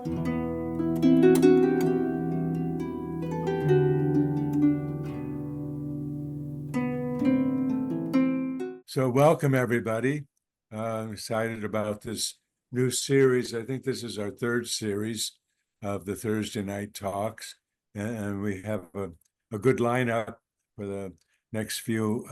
So welcome, everybody. I'm excited about this new series. I think this is our third series of the Thursday night talks, and we have a good lineup for the next few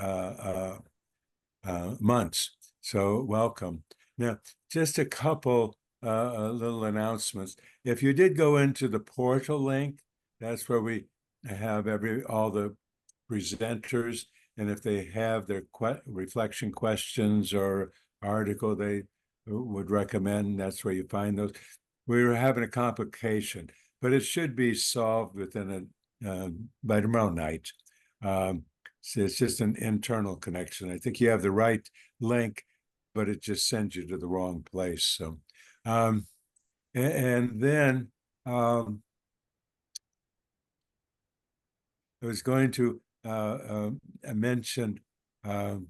months. So welcome. Now, just a couple little announcements. If you did go into the portal link, that's where we have all the presenters, and if they have their reflection questions or article they would recommend, that's where you find those. We were having a complication, but it should be solved within by tomorrow night. So it's just an internal connection. I think you have the right link, but it just sends you to the wrong place. So, and then I was going to mention that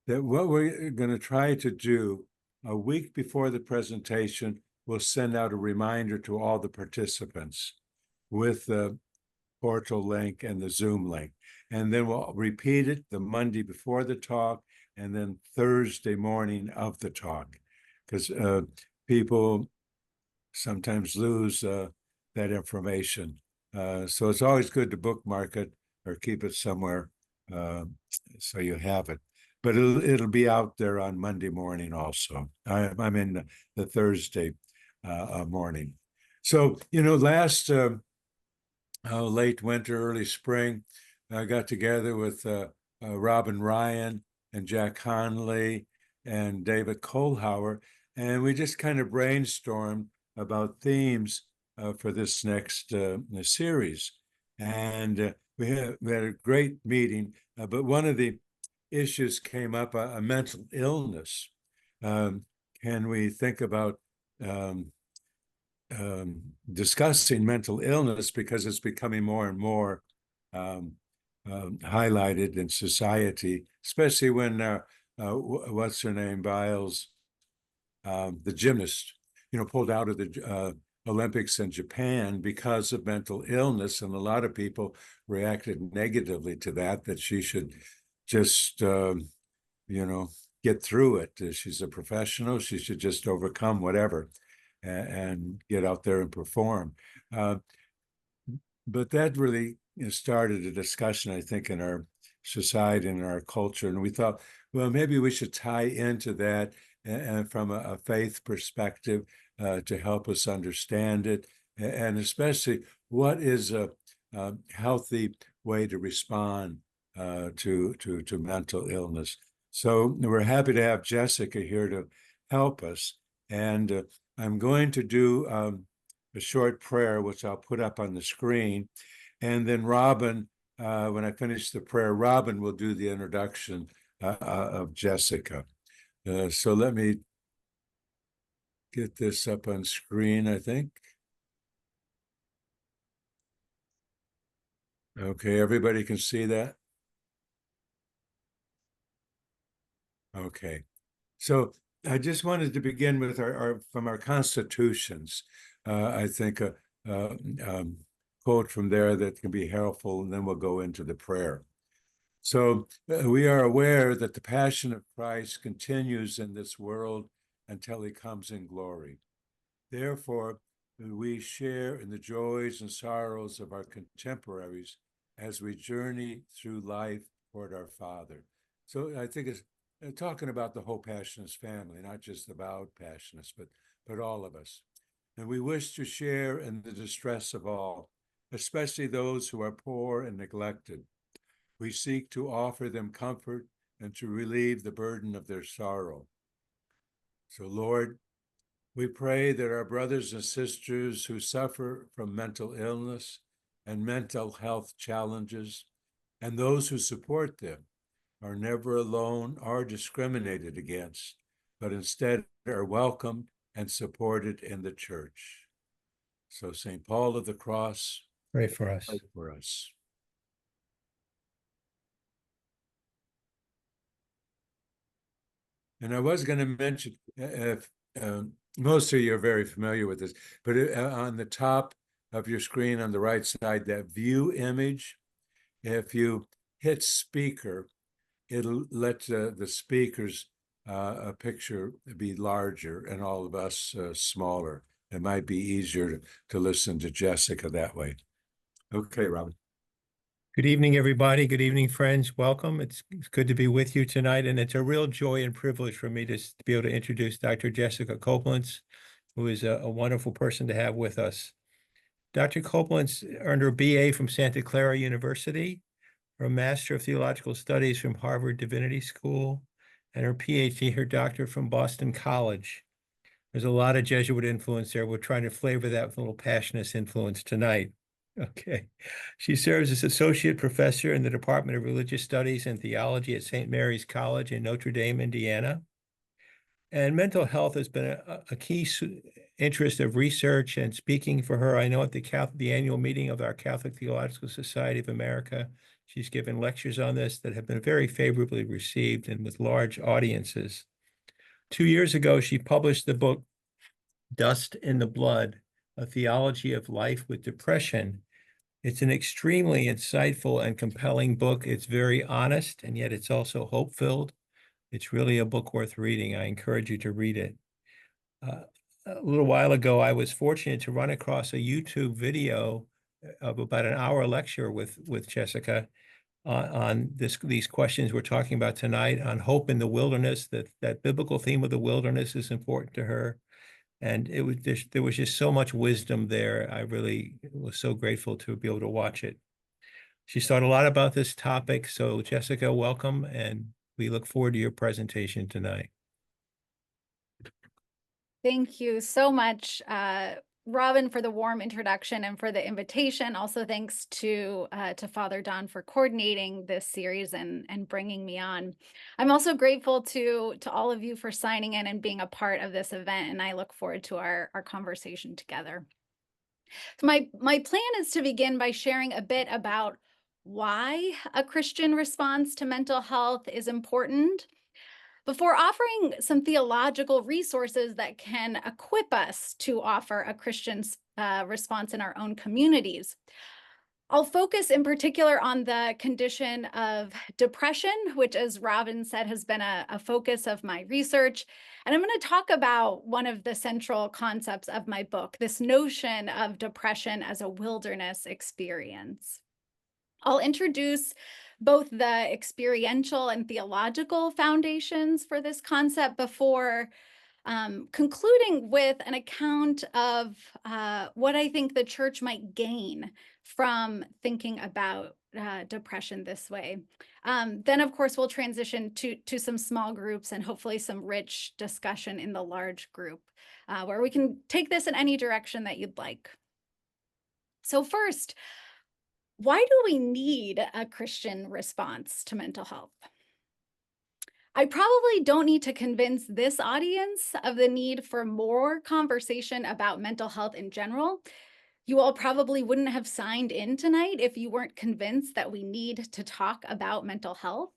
what we're going to try to do a week before the presentation, we'll send out a reminder to all the participants with the portal link and the Zoom link. And then we'll repeat it the Monday before the talk and then Thursday morning of the talk, because people sometimes lose that information. So it's always good to bookmark it or keep it somewhere so you have it. But it'll be out there on Monday morning also. I'm in the Thursday morning. So, last late winter, early spring, I got together with Robin Ryan and Jack Conley and David Kohlhauer, and we just kind of brainstormed about themes for this next series. And we had a great meeting, but one of the issues came up, a mental illness. Can we think about discussing mental illness, because it's becoming more and more highlighted in society, especially when what's her name, Biles, the gymnast, pulled out of the Olympics in Japan because of mental illness, and a lot of people reacted negatively to that she should just get through it. She's a professional, she should just overcome whatever and get out there and perform. But that really started a discussion, I think, in our society and our culture. And we thought, well, maybe we should tie into that and from a faith perspective to help us understand it. And especially, what is a healthy way to respond to mental illness? So we're happy to have Jessica here to help us. And I'm going to do a short prayer, which I'll put up on the screen. And then Robin, when I finish the prayer, Robin will do the introduction of Jessica. So let me get this up on screen, I think. Okay, everybody can see that? Okay. So I just wanted to begin with from our constitutions. I think a quote from there that can be helpful, and then we'll go into the prayer. So we are aware that the passion of Christ continues in this world until he comes in glory. Therefore, we share in the joys and sorrows of our contemporaries as we journey through life toward our Father. So I think it's talking about the whole Passionist family, not just about Passionists, but all of us. And we wish to share in the distress of all, especially those who are poor and neglected. We seek to offer them comfort and to relieve the burden of their sorrow. So, Lord, we pray that our brothers and sisters who suffer from mental illness and mental health challenges, and those who support them, are never alone or discriminated against, but instead are welcomed and supported in the church. So St. Paul of the Cross, pray for us. Pray for us. And I was going to mention, if most of you are very familiar with this, but on the top of your screen on the right side, that view image, if you hit speaker, it'll let the speakers a picture be larger and all of us smaller. It might be easier to listen to Jessica that way. Okay, Robin. Good evening, everybody. Good evening, friends. Welcome. It's good to be with you tonight, and it's a real joy and privilege for me to be able to introduce Dr. Jessica Coblentz, who is a wonderful person to have with us. Dr. Coblentz earned her BA from Santa Clara University, her Master of Theological Studies from Harvard Divinity School, and her PhD, her doctorate from Boston College. There's a lot of Jesuit influence there. We're trying to flavor that with a little passionist influence tonight. Okay. She serves as associate professor in the Department of Religious Studies and Theology at St. Mary's College in Notre Dame, Indiana. And mental health has been a key interest of research and speaking for her. I know at the annual meeting of our Catholic Theological Society of America, she's given lectures on this that have been very favorably received and with large audiences. 2 years ago, she published the book, Dust in the Blood, A Theology of Life with Depression. It's an extremely insightful and compelling book. It's very honest, and yet it's also hope-filled. It's really a book worth reading. I encourage you to read it. A little while ago, I was fortunate to run across a YouTube video of about an hour lecture with Jessica on these questions we're talking about tonight, on hope in the wilderness. That biblical theme of the wilderness is important to her. And there was just so much wisdom there. I really was so grateful to be able to watch it. She's thought a lot about this topic. So Jessica, welcome. And we look forward to your presentation tonight. Thank you so much, Robin, for the warm introduction and for the invitation. Also, thanks to Father Don for coordinating this series and bringing me on. I'm also grateful to all of you for signing in and being a part of this event, and I look forward to our conversation together. So my plan is to begin by sharing a bit about why a Christian response to mental health is important, before offering some theological resources that can equip us to offer a Christian response in our own communities. I'll focus in particular on the condition of depression, which, as Robin said, has been a focus of my research. And I'm going to talk about one of the central concepts of my book, this notion of depression as a wilderness experience. I'll introduce both the experiential and theological foundations for this concept before concluding with an account of what I think the church might gain from thinking about depression this way. Then, of course, we'll transition to some small groups and hopefully some rich discussion in the large group where we can take this in any direction that you'd like. So first, why do we need a Christian response to mental health? I probably don't need to convince this audience of the need for more conversation about mental health in general. You all probably wouldn't have signed in tonight if you weren't convinced that we need to talk about mental health.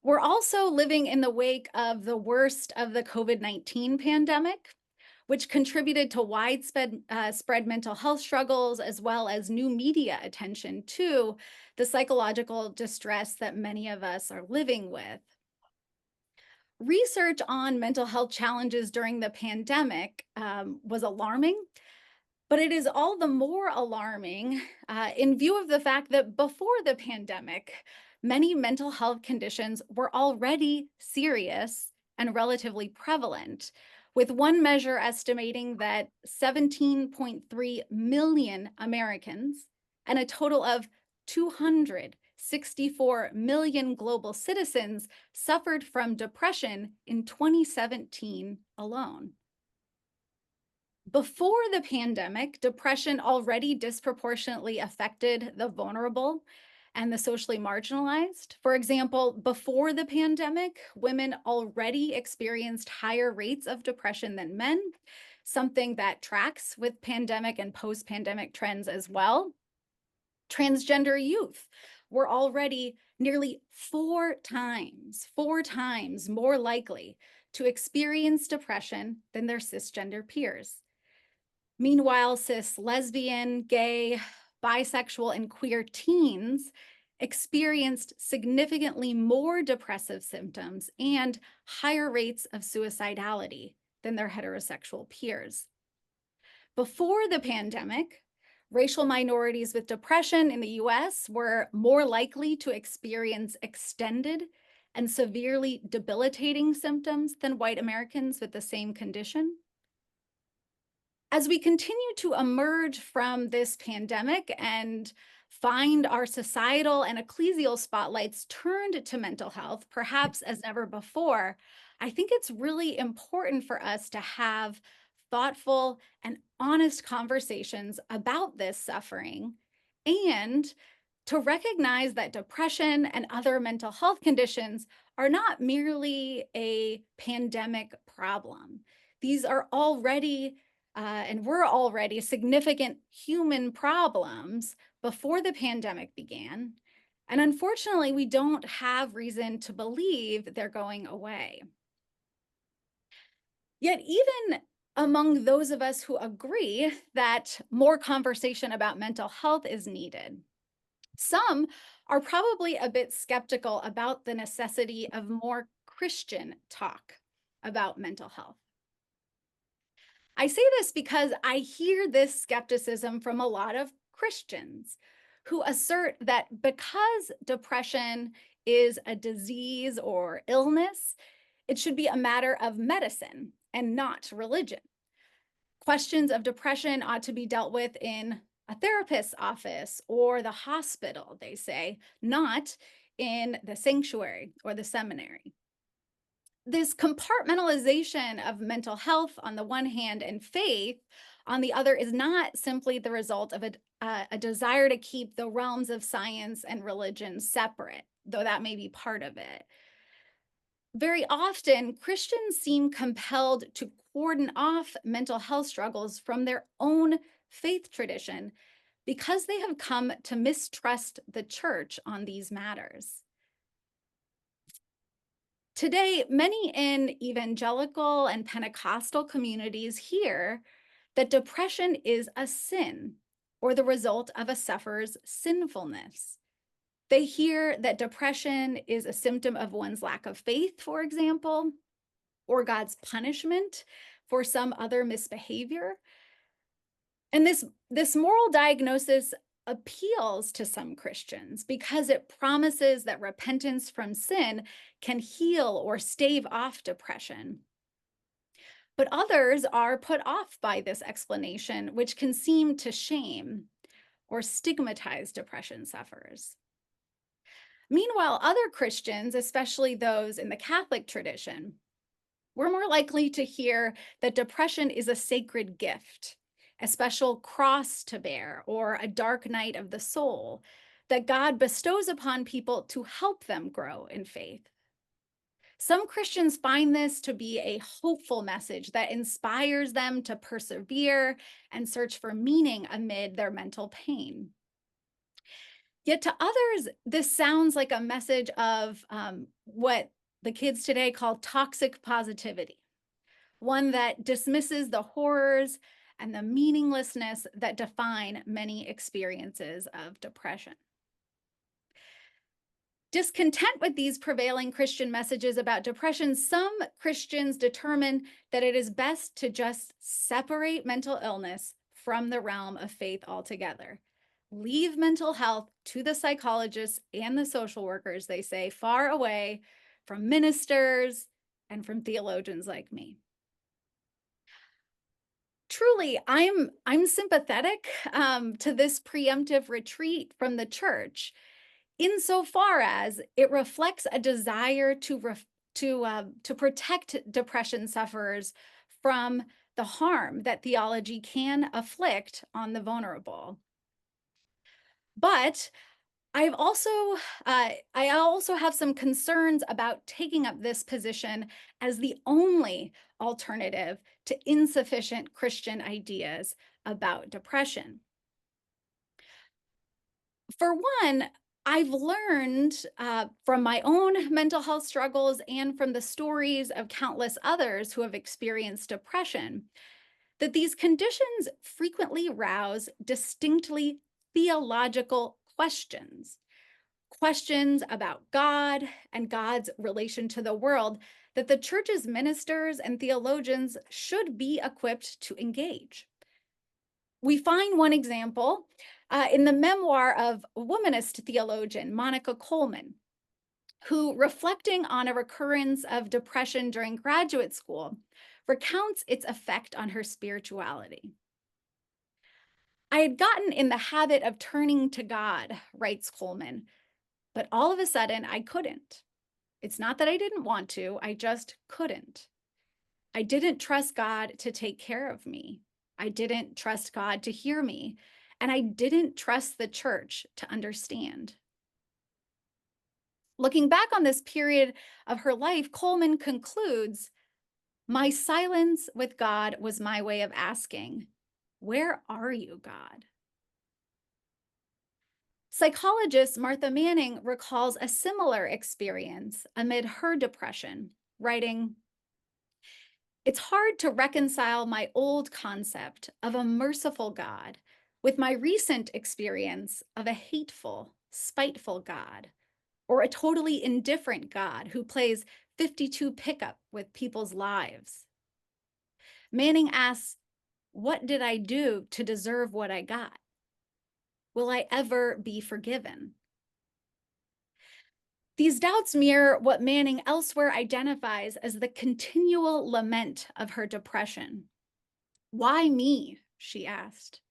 We're also living in the wake of the worst of the COVID-19 pandemic, which contributed to widespread spread mental health struggles, as well as new media attention to the psychological distress that many of us are living with. Research on mental health challenges during the pandemic was alarming, but it is all the more alarming in view of the fact that before the pandemic, many mental health conditions were already serious and relatively prevalent, with one measure estimating that 17.3 million Americans and a total of 264 million global citizens suffered from depression in 2017 alone. Before the pandemic, depression already disproportionately affected the vulnerable and the socially marginalized. For example, before the pandemic, women already experienced higher rates of depression than men, something that tracks with pandemic and post-pandemic trends as well. Transgender youth were already nearly four times more likely to experience depression than their cisgender peers. Meanwhile, cis, lesbian, gay, bisexual, and queer teens experienced significantly more depressive symptoms and higher rates of suicidality than their heterosexual peers. Before the pandemic, racial minorities with depression in the US were more likely to experience extended and severely debilitating symptoms than white Americans with the same condition. As we continue to emerge from this pandemic and find our societal and ecclesial spotlights turned to mental health, perhaps as never before, I think it's really important for us to have thoughtful and honest conversations about this suffering and to recognize that depression and other mental health conditions are not merely a pandemic problem. These are already and were already significant human problems before the pandemic began. And unfortunately, we don't have reason to believe they're going away. Yet even among those of us who agree that more conversation about mental health is needed, some are probably a bit skeptical about the necessity of more Christian talk about mental health. I say this because I hear this skepticism from a lot of Christians who assert that because depression is a disease or illness, it should be a matter of medicine and not religion. Questions of depression ought to be dealt with in a therapist's office or the hospital, they say, not in the sanctuary or the seminary. This compartmentalization of mental health on the one hand and faith on the other is not simply the result of a desire to keep the realms of science and religion separate, though that may be part of it. Very often, Christians seem compelled to cordon off mental health struggles from their own faith tradition because they have come to mistrust the church on these matters. Today, many in evangelical and Pentecostal communities hear that depression is a sin or the result of a sufferer's sinfulness. They hear that depression is a symptom of one's lack of faith, for example, or God's punishment for some other misbehavior. And this moral diagnosis appeals to some Christians because it promises that repentance from sin can heal or stave off depression. But others are put off by this explanation, which can seem to shame or stigmatize depression sufferers. Meanwhile, other Christians, especially those in the Catholic tradition, were more likely to hear that depression is a sacred gift, a special cross to bear, or a dark night of the soul that God bestows upon people to help them grow in faith. Some Christians find this to be a hopeful message that inspires them to persevere and search for meaning amid their mental pain. Yet to others, this sounds like a message of what the kids today call toxic positivity, one that dismisses the horrors and the meaninglessness that define many experiences of depression. Discontent with these prevailing Christian messages about depression, some Christians determine that it is best to just separate mental illness from the realm of faith altogether. Leave mental health to the psychologists and the social workers, they say, far away from ministers and from theologians like me. Truly, I'm sympathetic to this preemptive retreat from the church, insofar as it reflects a desire to protect depression sufferers from the harm that theology can afflict on the vulnerable. But I also have some concerns about taking up this position as the only alternative to insufficient Christian ideas about depression. For one, I've learned from my own mental health struggles and from the stories of countless others who have experienced depression that these conditions frequently rouse distinctly theological questions, questions about God and God's relation to the world that the church's ministers and theologians should be equipped to engage. We find one example in the memoir of womanist theologian Monica Coleman, who, reflecting on a recurrence of depression during graduate school, recounts its effect on her spirituality. I had gotten in the habit of turning to God, writes Coleman, but all of a sudden I couldn't. It's not that I didn't want to, I just couldn't. I didn't trust God to take care of me. I didn't trust God to hear me, and I didn't trust the church to understand. Looking back on this period of her life, Coleman concludes, "My silence with God was my way of asking, 'Where are you, God?'" Psychologist Martha Manning recalls a similar experience amid her depression, writing, "It's hard to reconcile my old concept of a merciful God with my recent experience of a hateful, spiteful God, or a totally indifferent God who plays 52 pickup with people's lives." Manning asks, "What did I do to deserve what I got? Will I ever be forgiven?" These doubts mirror what Manning elsewhere identifies as the continual lament of her depression. "Why me?" she asked.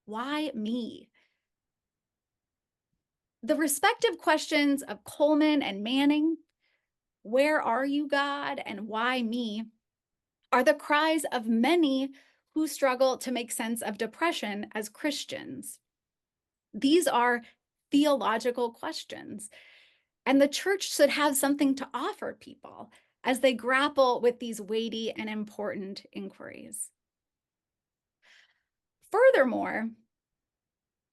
"Why me?" The respective questions of Coleman and Manning, "Where are you, God?" and "Why me?" are the cries of many who struggle to make sense of depression as Christians. These are theological questions, and the church should have something to offer people as they grapple with these weighty and important inquiries. Furthermore,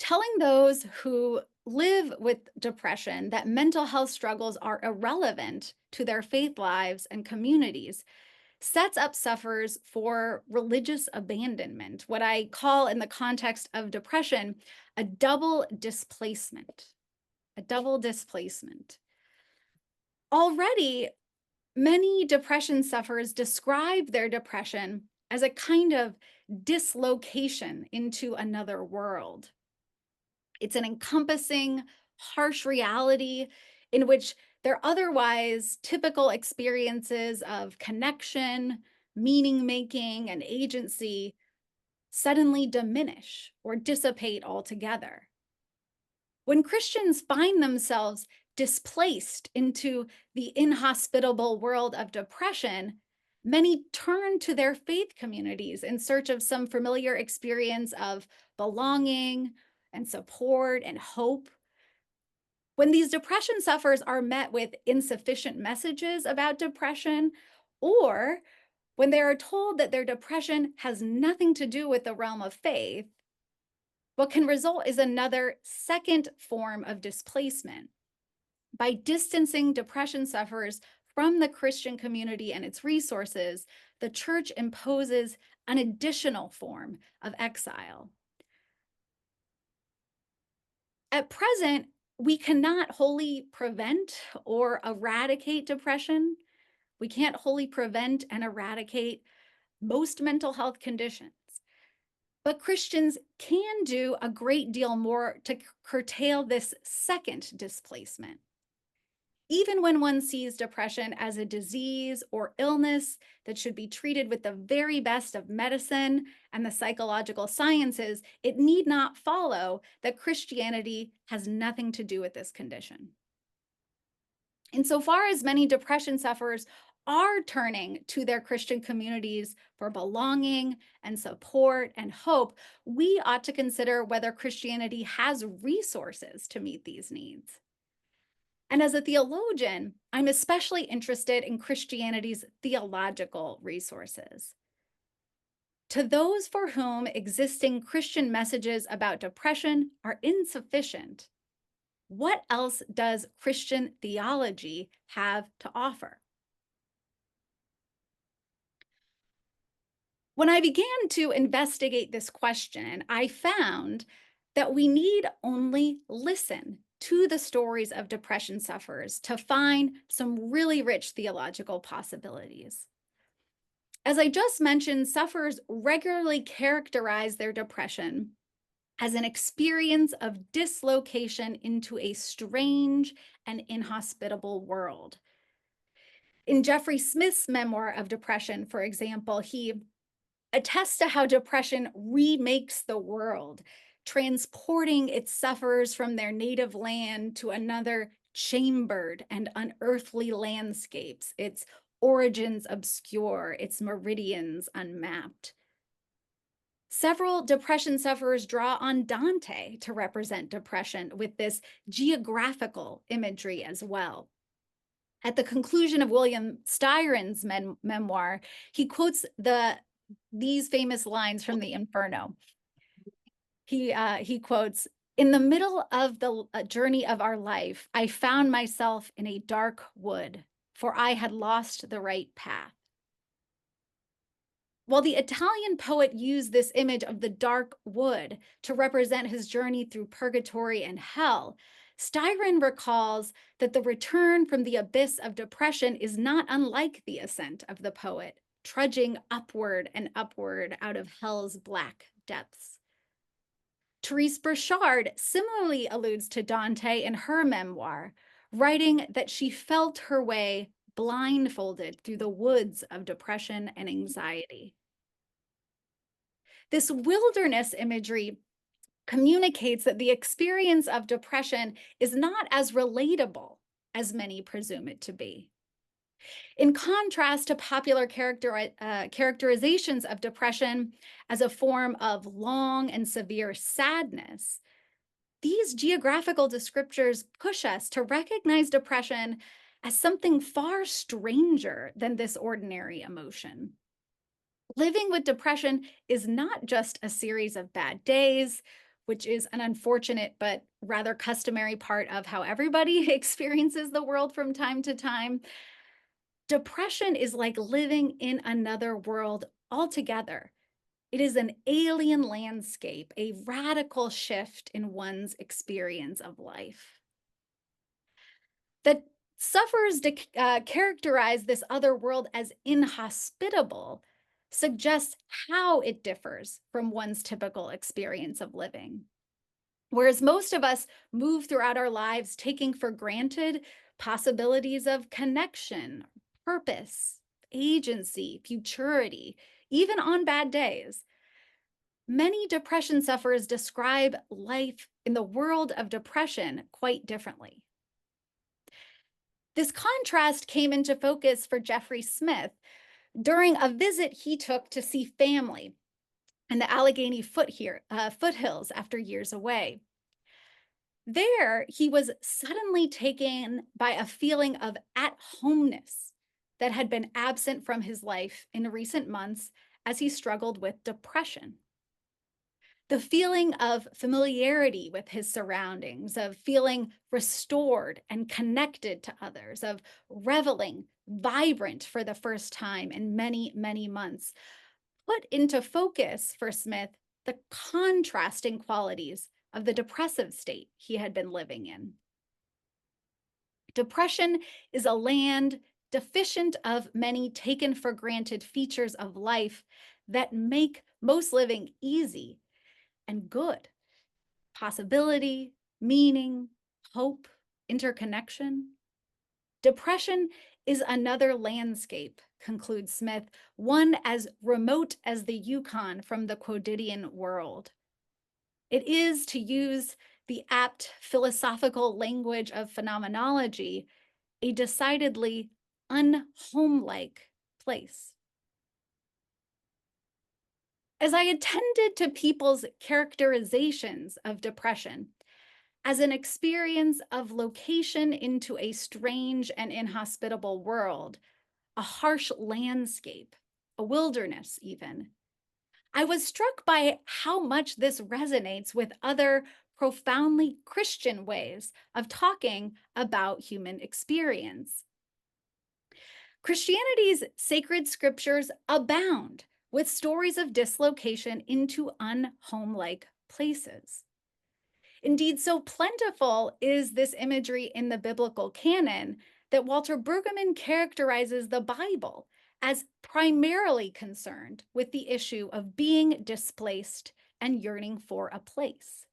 telling those who live with depression that mental health struggles are irrelevant to their faith lives and communities sets up sufferers for religious abandonment, what I call in the context of depression, a double displacement. A double displacement. Already, many depression sufferers describe their depression as a kind of dislocation into another world. It's an encompassing, harsh reality in which their otherwise typical experiences of connection, meaning making, and agency suddenly diminish or dissipate altogether. When Christians find themselves displaced into the inhospitable world of depression, many turn to their faith communities in search of some familiar experience of belonging and support and hope. When these depression sufferers are met with insufficient messages about depression, or when they are told that their depression has nothing to do with the realm of faith, what can result is another second form of displacement. By distancing depression sufferers from the Christian community and its resources, the church imposes an additional form of exile. At present, we cannot wholly prevent or eradicate depression. We can't wholly prevent and eradicate most mental health conditions. But Christians can do a great deal more to curtail this second displacement. Even when one sees depression as a disease or illness that should be treated with the very best of medicine and the psychological sciences, it need not follow that Christianity has nothing to do with this condition. Insofar as many depression sufferers are turning to their Christian communities for belonging and support and hope, we ought to consider whether Christianity has resources to meet these needs. And as a theologian, I'm especially interested in Christianity's theological resources. To those for whom existing Christian messages about depression are insufficient, What else does Christian theology have to offer? When I began to investigate this question, I found that we need only listen to the stories of depression sufferers to find some really rich theological possibilities. As I just mentioned, sufferers regularly characterize their depression as an experience of dislocation into a strange and inhospitable world. In Jeffrey Smith's memoir of depression, for example, he attests to how depression remakes the world, transporting its sufferers from their native land to another chambered and unearthly landscapes, its origins obscure, its meridians unmapped. Several depression sufferers draw on Dante to represent depression with this geographical imagery as well. At the conclusion of William Styron's memoir, he quotes these famous lines from the Inferno. He quotes, "In the middle of the journey of our life, I found myself in a dark wood, for I had lost the right path." While the Italian poet used this image of the dark wood to represent his journey through purgatory and hell, Styron recalls that the return from the abyss of depression is not unlike the ascent of the poet, trudging upward and upward out of hell's black depths. Therese Burchard similarly alludes to Dante in her memoir, writing that she felt her way blindfolded through the woods of depression and anxiety. This wilderness imagery communicates that the experience of depression is not as relatable as many presume it to be. In contrast to popular characterizations of depression as a form of long and severe sadness, these geographical descriptors push us to recognize depression as something far stranger than this ordinary emotion. Living with depression is not just a series of bad days, which is an unfortunate but rather customary part of how everybody experiences the world from time to time. Depression is like living in another world altogether. It is an alien landscape, a radical shift in one's experience of life. That sufferers characterize this other world as inhospitable suggests how it differs from one's typical experience of living. Whereas most of us move throughout our lives taking for granted possibilities of connection, purpose, agency, futurity, even on bad days, many depression sufferers describe life in the world of depression quite differently. This contrast came into focus for Jeffrey Smith during a visit he took to see family in the Allegheny foothills after years away. There, he was suddenly taken by a feeling of at-homeness that had been absent from his life in recent months as he struggled with depression. The feeling of familiarity with his surroundings, of feeling restored and connected to others, of reveling vibrant for the first time in many, many months, put into focus for Smith the contrasting qualities of the depressive state he had been living in. Depression is a land deficient of many taken for granted features of life that make most living easy and good. Possibility, meaning, hope, interconnection. Depression is another landscape, concludes Smith, one as remote as the Yukon from the quotidian world. It is, to use the apt philosophical language of phenomenology, a decidedly unhomelike place. As I attended to people's characterizations of depression as an experience of location into a strange and inhospitable world, a harsh landscape, a wilderness even, I was struck by how much this resonates with other profoundly Christian ways of talking about human experience. Christianity's sacred scriptures abound with stories of dislocation into unhome-like places. Indeed, so plentiful is this imagery in the biblical canon that Walter Brueggemann characterizes the Bible as primarily concerned with the issue of being displaced and yearning for a place.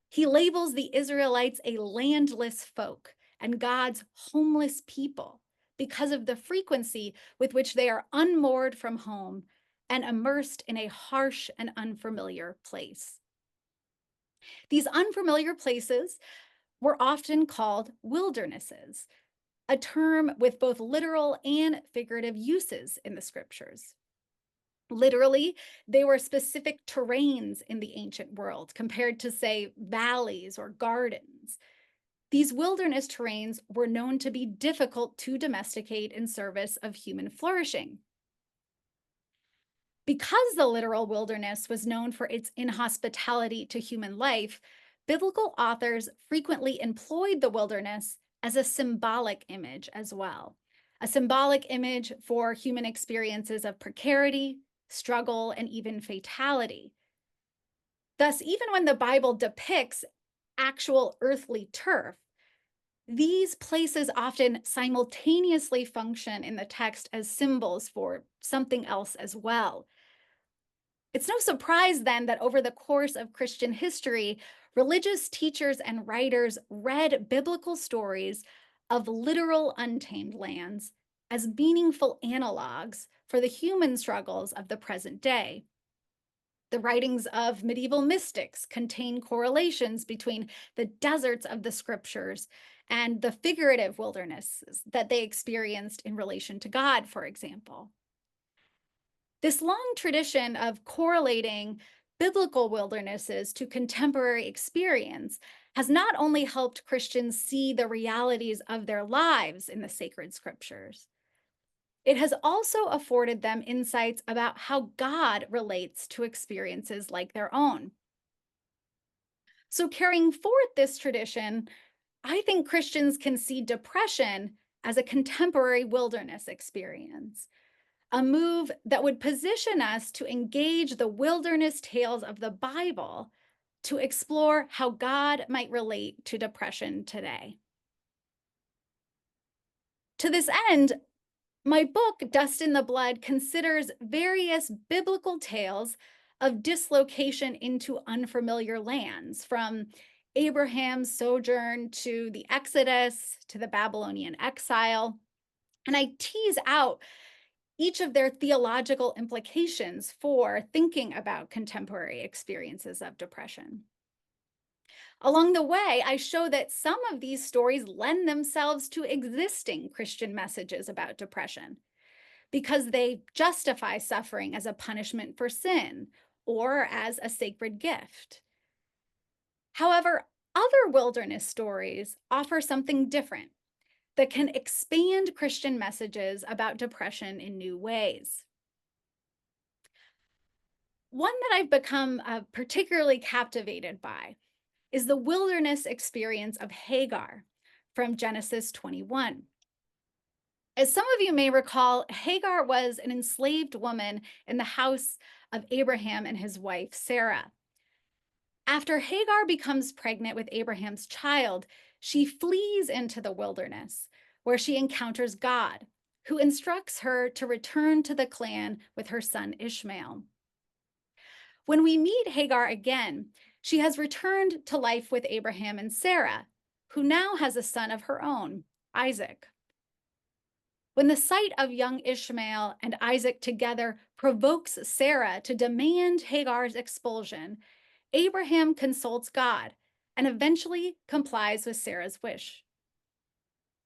He labels the Israelites a landless folk and God's homeless people because of the frequency with which they are unmoored from home and immersed in a harsh and unfamiliar place. These unfamiliar places were often called wildernesses, a term with both literal and figurative uses in the scriptures. Literally, they were specific terrains in the ancient world compared to, say, valleys or gardens. These wilderness terrains were known to be difficult to domesticate in service of human flourishing. Because the literal wilderness was known for its inhospitality to human life, biblical authors frequently employed the wilderness as a symbolic image as well, a symbolic image for human experiences of precarity, struggle, and even fatality. Thus, even when the Bible depicts actual earthly turf, these places often simultaneously function in the text as symbols for something else as well. It's no surprise then that over the course of Christian history, religious teachers and writers read biblical stories of literal untamed lands as meaningful analogs for the human struggles of the present day. The writings of medieval mystics contain correlations between the deserts of the scriptures and the figurative wildernesses that they experienced in relation to God, for example. This long tradition of correlating biblical wildernesses to contemporary experience has not only helped Christians see the realities of their lives in the sacred scriptures, it has also afforded them insights about how God relates to experiences like their own. So, carrying forth this tradition, I think Christians can see depression as a contemporary wilderness experience, a move that would position us to engage the wilderness tales of the Bible to explore how God might relate to depression today. To this end, my book, Dust in the Blood, considers various biblical tales of dislocation into unfamiliar lands, from Abraham's sojourn to the Exodus to the Babylonian exile. And I tease out each of their theological implications for thinking about contemporary experiences of depression. Along the way, I show that some of these stories lend themselves to existing Christian messages about depression because they justify suffering as a punishment for sin or as a sacred gift. However, other wilderness stories offer something different that can expand Christian messages about depression in new ways. One that I've become particularly captivated by is the wilderness experience of Hagar from Genesis 21. As some of you may recall, Hagar was an enslaved woman in the house of Abraham and his wife, Sarah. After Hagar becomes pregnant with Abraham's child, she flees into the wilderness, where she encounters God, who instructs her to return to the clan with her son Ishmael. When we meet Hagar again, she has returned to life with Abraham and Sarah, who now has a son of her own, Isaac. When the sight of young Ishmael and Isaac together provokes Sarah to demand Hagar's expulsion, Abraham consults God and eventually complies with Sarah's wish.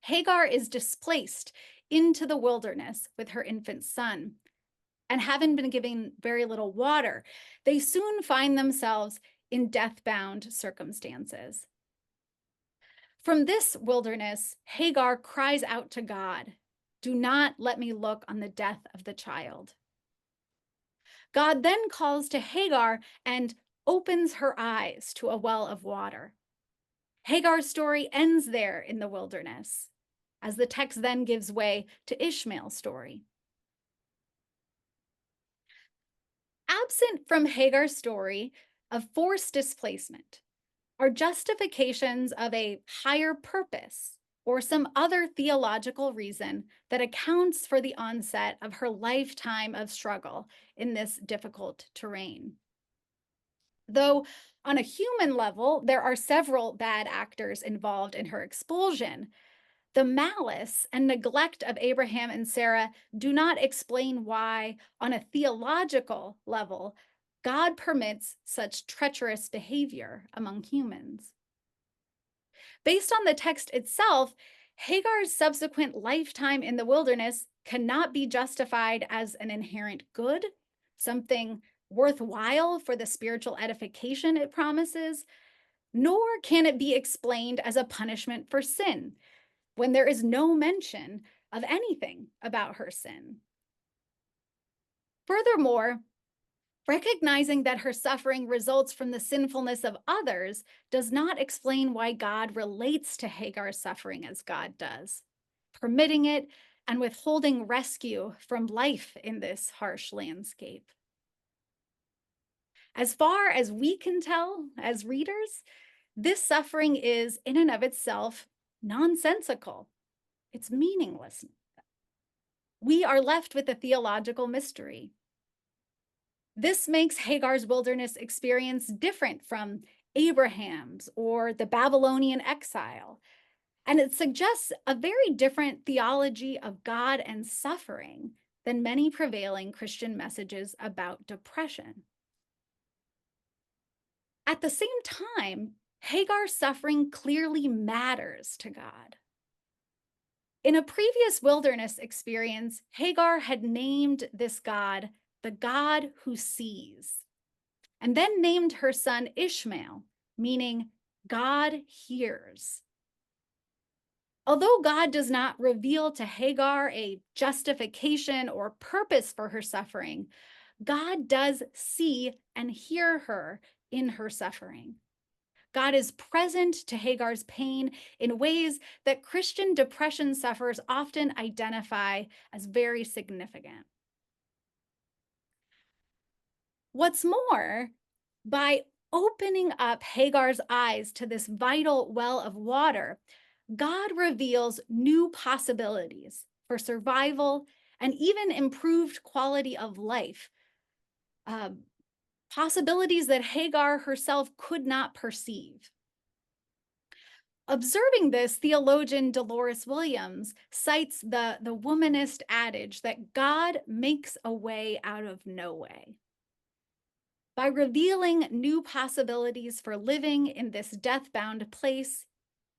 Hagar is displaced into the wilderness with her infant son, and having been given very little water, they soon find themselves in death-bound circumstances. From this wilderness, Hagar cries out to God, "Do not let me look on the death of the child." God then calls to Hagar and opens her eyes to a well of water. Hagar's story ends there in the wilderness, as the text then gives way to Ishmael's story. Absent from Hagar's story of forced displacement are justifications of a higher purpose or some other theological reason that accounts for the onset of her lifetime of struggle in this difficult terrain. Though on a human level, there are several bad actors involved in her expulsion, the malice and neglect of Abraham and Sarah do not explain why, on a theological level, God permits such treacherous behavior among humans. Based on the text itself, Hagar's subsequent lifetime in the wilderness cannot be justified as an inherent good, something worthwhile for the spiritual edification it promises, nor can it be explained as a punishment for sin, when there is no mention of anything about her sin. Furthermore, recognizing that her suffering results from the sinfulness of others does not explain why God relates to Hagar's suffering as God does, permitting it and withholding rescue from life in this harsh landscape. As far as we can tell as readers, this suffering is in and of itself nonsensical. It's meaningless. We are left with a theological mystery. This makes Hagar's wilderness experience different from Abraham's or the Babylonian exile, and it suggests a very different theology of God and suffering than many prevailing Christian messages about depression. At the same time, Hagar's suffering clearly matters to God. In a previous wilderness experience, Hagar had named this God the God who sees, and then named her son Ishmael, meaning God hears. Although God does not reveal to Hagar a justification or purpose for her suffering, God does see and hear her in her suffering. God is present to Hagar's pain in ways that Christian depression sufferers often identify as very significant. What's more, by opening up Hagar's eyes to this vital well of water, God reveals new possibilities for survival and even improved quality of life, possibilities that Hagar herself could not perceive. Observing this, theologian Dolores Williams cites the womanist adage that God makes a way out of no way. By revealing new possibilities for living in this death-bound place,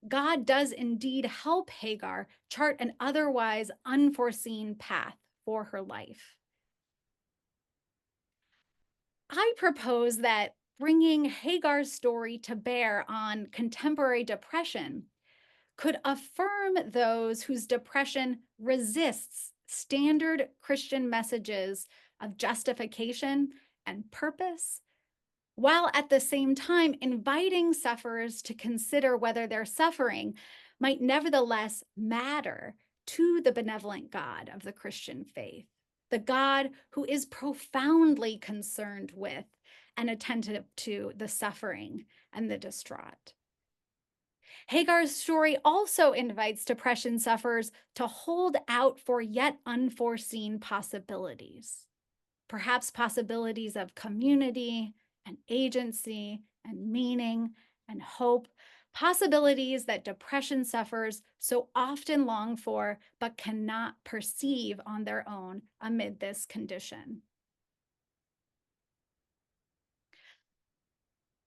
God does indeed help Hagar chart an otherwise unforeseen path for her life. I propose that bringing Hagar's story to bear on contemporary depression could affirm those whose depression resists standard Christian messages of justification and purpose, while at the same time inviting sufferers to consider whether their suffering might nevertheless matter to the benevolent God of the Christian faith, the God who is profoundly concerned with and attentive to the suffering and the distraught. Hagar's story also invites depression sufferers to hold out for yet unforeseen possibilities, perhaps possibilities of community and agency and meaning and hope, possibilities that depression sufferers so often long for but cannot perceive on their own amid this condition.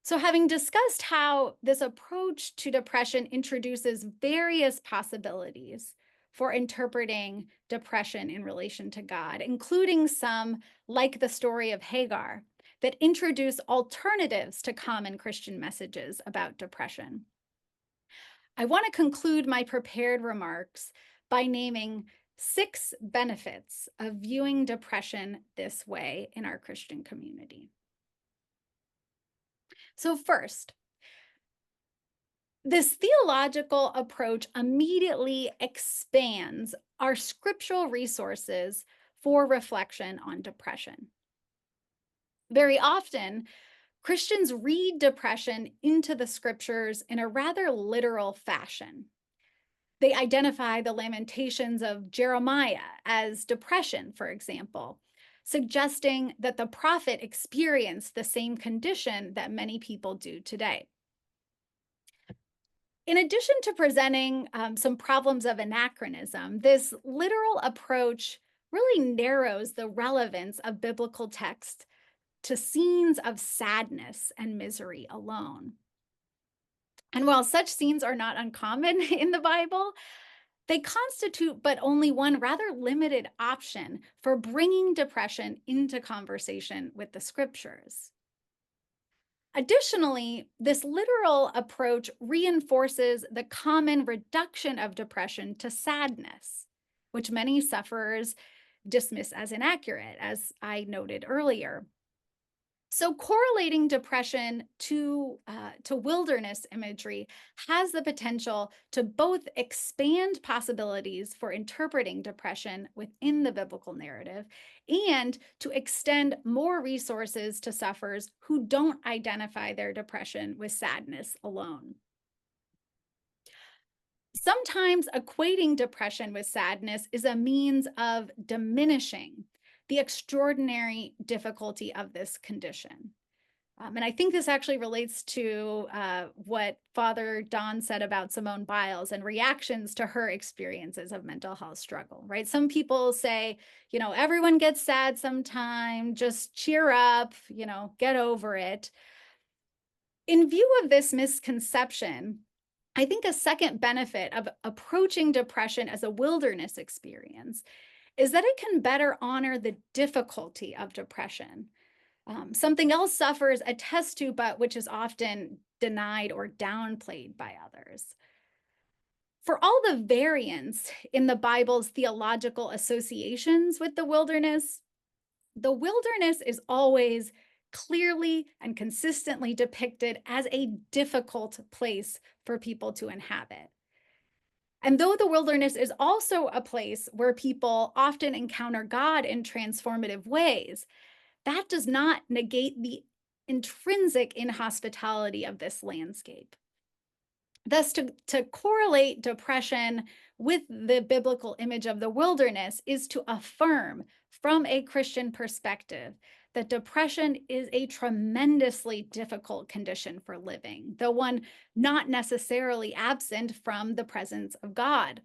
So, having discussed how this approach to depression introduces various possibilities for interpreting depression in relation to God, including some, like the story of Hagar, that introduce alternatives to common Christian messages about depression, I want to conclude my prepared remarks by naming 6 benefits of viewing depression this way in our Christian community. So first, this theological approach immediately expands our scriptural resources for reflection on depression. Very often, Christians read depression into the scriptures in a rather literal fashion. They identify the lamentations of Jeremiah as depression, for example, suggesting that the prophet experienced the same condition that many people do today. In addition to presenting some problems of anachronism, this literal approach really narrows the relevance of biblical text to scenes of sadness and misery alone. And while such scenes are not uncommon in the Bible, they constitute but only one rather limited option for bringing depression into conversation with the scriptures. Additionally, this literal approach reinforces the common reduction of depression to sadness, which many sufferers dismiss as inaccurate, as I noted earlier. So correlating depression to wilderness imagery has the potential to both expand possibilities for interpreting depression within the biblical narrative and to extend more resources to sufferers who don't identify their depression with sadness alone. Sometimes equating depression with sadness is a means of diminishing the extraordinary difficulty of this condition. And I think this actually relates to what Father Don said about Simone Biles and reactions to her experiences of mental health struggle, right? Some people say, you know, everyone gets sad sometime, just cheer up, you know, get over it. In view of this misconception, I think a second benefit of approaching depression as a wilderness experience is that it can better honor the difficulty of depression. Something else sufferers attest to, but which is often denied or downplayed by others. For all the variance in the Bible's theological associations with the wilderness is always clearly and consistently depicted as a difficult place for people to inhabit. And though the wilderness is also a place where people often encounter God in transformative ways, that does not negate the intrinsic inhospitality of this landscape. Thus, to correlate depression with the biblical image of the wilderness is to affirm from a Christian perspective that depression is a tremendously difficult condition for living, though one not necessarily absent from the presence of God.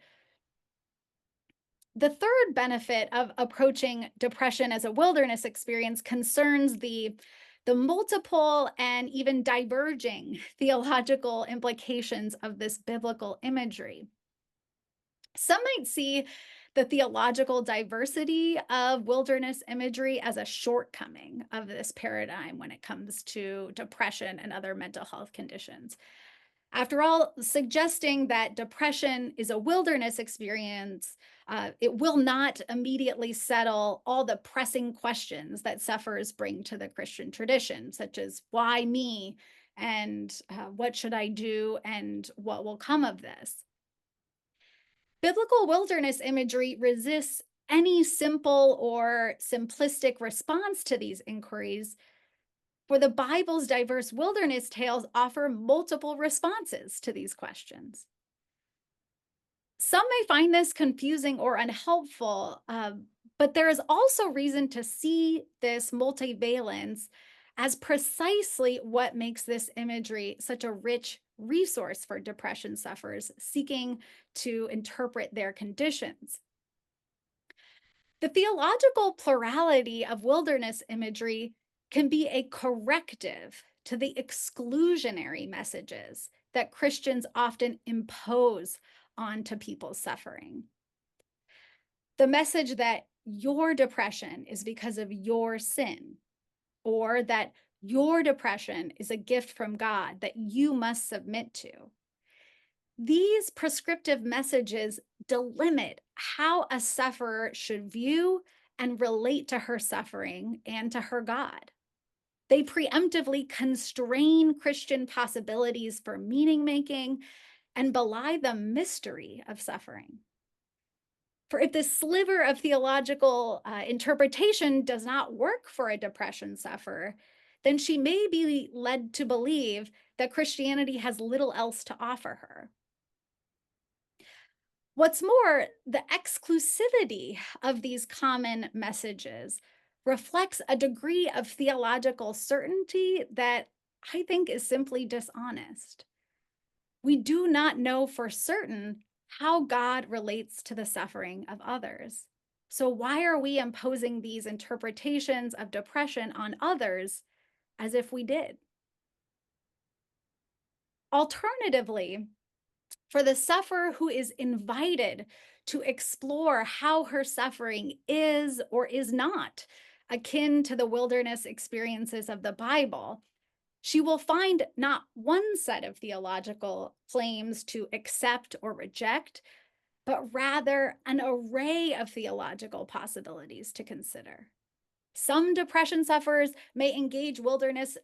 The third benefit of approaching depression as a wilderness experience concerns the multiple and even diverging theological implications of this biblical imagery. Some might see the theological diversity of wilderness imagery as a shortcoming of this paradigm when it comes to depression and other mental health conditions. After all, suggesting that depression is a wilderness experience, it will not immediately settle all the pressing questions that sufferers bring to the Christian tradition, such as why me, and what should I do, and what will come of this. Biblical wilderness imagery resists any simple or simplistic response to these inquiries, for the Bible's diverse wilderness tales offer multiple responses to these questions. Some may find this confusing or unhelpful, but there is also reason to see this multivalence as precisely what makes this imagery such a rich resource for depression sufferers seeking to interpret their conditions. The theological plurality of wilderness imagery can be a corrective to the exclusionary messages that Christians often impose onto people's suffering. The message that your depression is because of your sin, or that your depression is a gift from God that you must submit to. These prescriptive messages delimit how a sufferer should view and relate to her suffering and to her God. They preemptively constrain Christian possibilities for meaning making and belie the mystery of suffering. For if this sliver of theological interpretation does not work for a depression sufferer, then she may be led to believe that Christianity has little else to offer her. What's more, the exclusivity of these common messages reflects a degree of theological certainty that I think is simply dishonest. We do not know for certain how God relates to the suffering of others. So why are we imposing these interpretations of depression on others as if we did? Alternatively, for the sufferer who is invited to explore how her suffering is or is not akin to the wilderness experiences of the Bible, she will find not one set of theological claims to accept or reject, but rather an array of theological possibilities to consider. Some depression sufferers may engage wilderness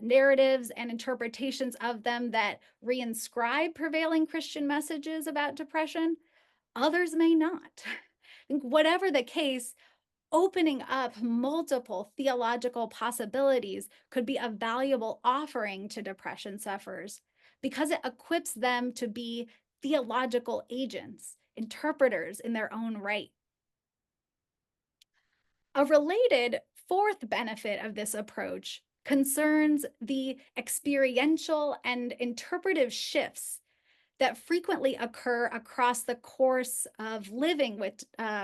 narratives and interpretations of them that reinscribe prevailing Christian messages about depression. Others may not. Whatever the case, opening up multiple theological possibilities could be a valuable offering to depression sufferers because it equips them to be theological agents, interpreters in their own right. A related fourth benefit of this approach concerns the experiential and interpretive shifts that frequently occur across the course of living with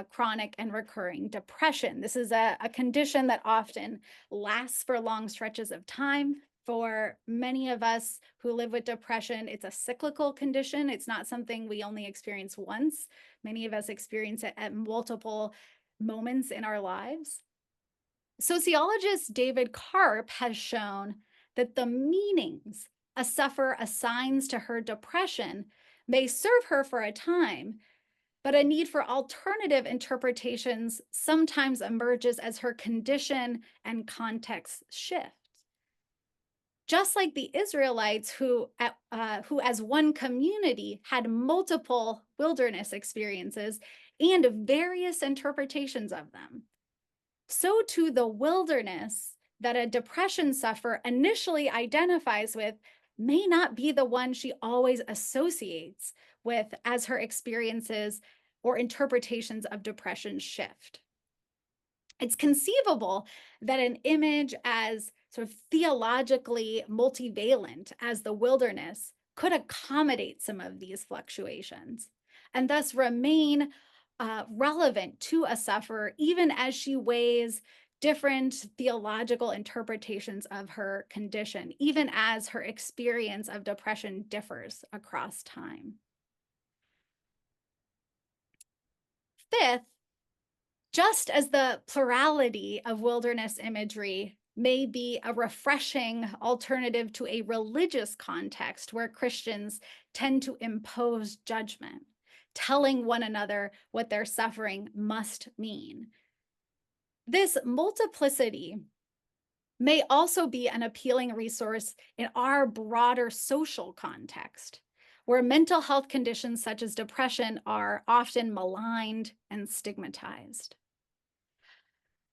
chronic and recurring depression. This is a condition that often lasts for long stretches of time. For many of us who live with depression, it's a cyclical condition. It's not something we only experience once. Many of us experience it at multiple moments in our lives. Sociologist David Karp has shown that the meanings a sufferer assigns to her depression may serve her for a time, but a need for alternative interpretations sometimes emerges as her condition and context shift. Just like the Israelites who as one community had multiple wilderness experiences and various interpretations of them, so too the wilderness that a depression sufferer initially identifies with may not be the one she always associates with as her experiences or interpretations of depression shift. It's conceivable that an image as sort of theologically multivalent as the wilderness could accommodate some of these fluctuations and thus remain relevant to a sufferer even as she weighs different theological interpretations of her condition, even as her experience of depression differs across time. Fifth, just as the plurality of wilderness imagery may be a refreshing alternative to a religious context where Christians tend to impose judgment, telling one another what their suffering must mean, this multiplicity may also be an appealing resource in our broader social context, where mental health conditions such as depression are often maligned and stigmatized.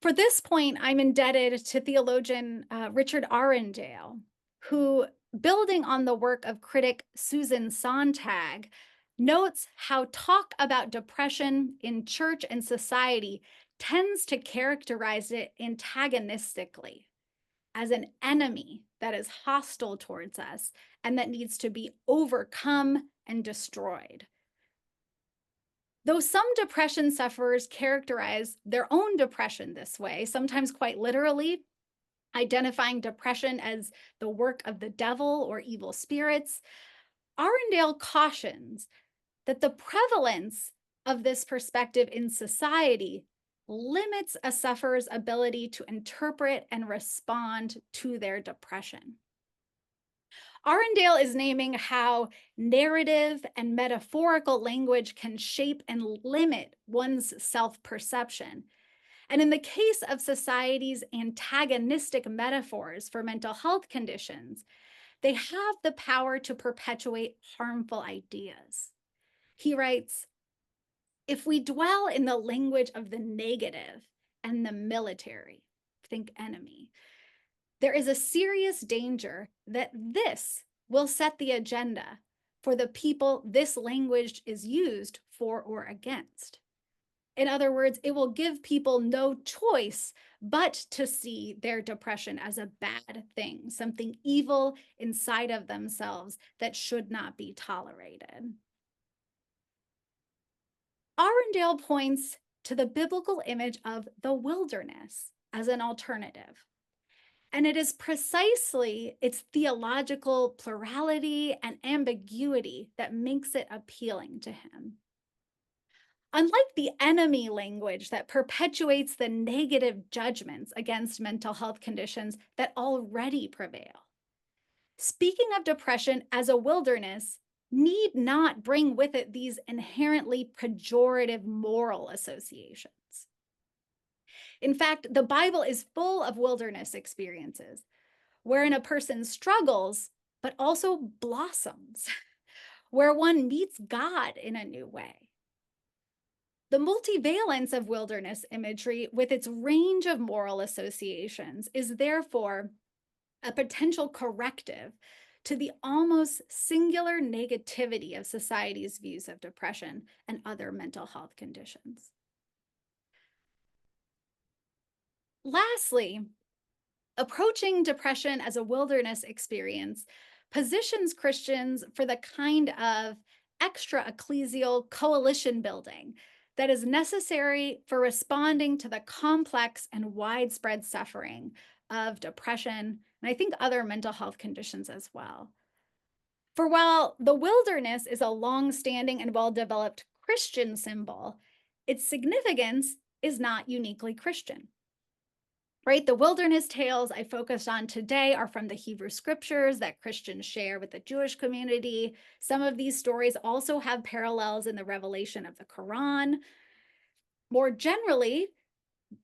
For this point, I'm indebted to theologian Richard Arundel, who, building on the work of critic Susan Sontag, notes how talk about depression in church and society tends to characterize it antagonistically as an enemy that is hostile towards us and that needs to be overcome and destroyed. Though some depression sufferers characterize their own depression this way, sometimes quite literally, identifying depression as the work of the devil or evil spirits, Arundel cautions that the prevalence of this perspective in society limits a sufferer's ability to interpret and respond to their depression. Arundel is naming how narrative and metaphorical language can shape and limit one's self-perception, And in the case of society's antagonistic metaphors for mental health conditions, they have the power to perpetuate harmful ideas. He writes, if we dwell in the language of the negative and the military, think enemy, there is a serious danger that this will set the agenda for the people this language is used for or against. In other words, it will give people no choice but to see their depression as a bad thing, something evil inside of themselves that should not be tolerated. Arundel points to the biblical image of the wilderness as an alternative. And it is precisely its theological plurality and ambiguity that makes it appealing to him. Unlike the enemy language that perpetuates the negative judgments against mental health conditions that already prevail, speaking of depression as a wilderness need not bring with it these inherently pejorative moral associations. In fact, the Bible is full of wilderness experiences wherein a person struggles, but also blossoms, where one meets God in a new way. The multivalence of wilderness imagery with its range of moral associations is therefore a potential corrective to the almost singular negativity of society's views of depression and other mental health conditions. Lastly, approaching depression as a wilderness experience positions Christians for the kind of extra-ecclesial coalition building that is necessary for responding to the complex and widespread suffering of depression, and I think other mental health conditions as well. For while the wilderness is a long-standing and well-developed Christian symbol, its significance is not uniquely Christian. Right? The wilderness tales I focused on today are from the Hebrew scriptures that Christians share with the Jewish community. Some of these stories also have parallels in the revelation of the Quran. More generally,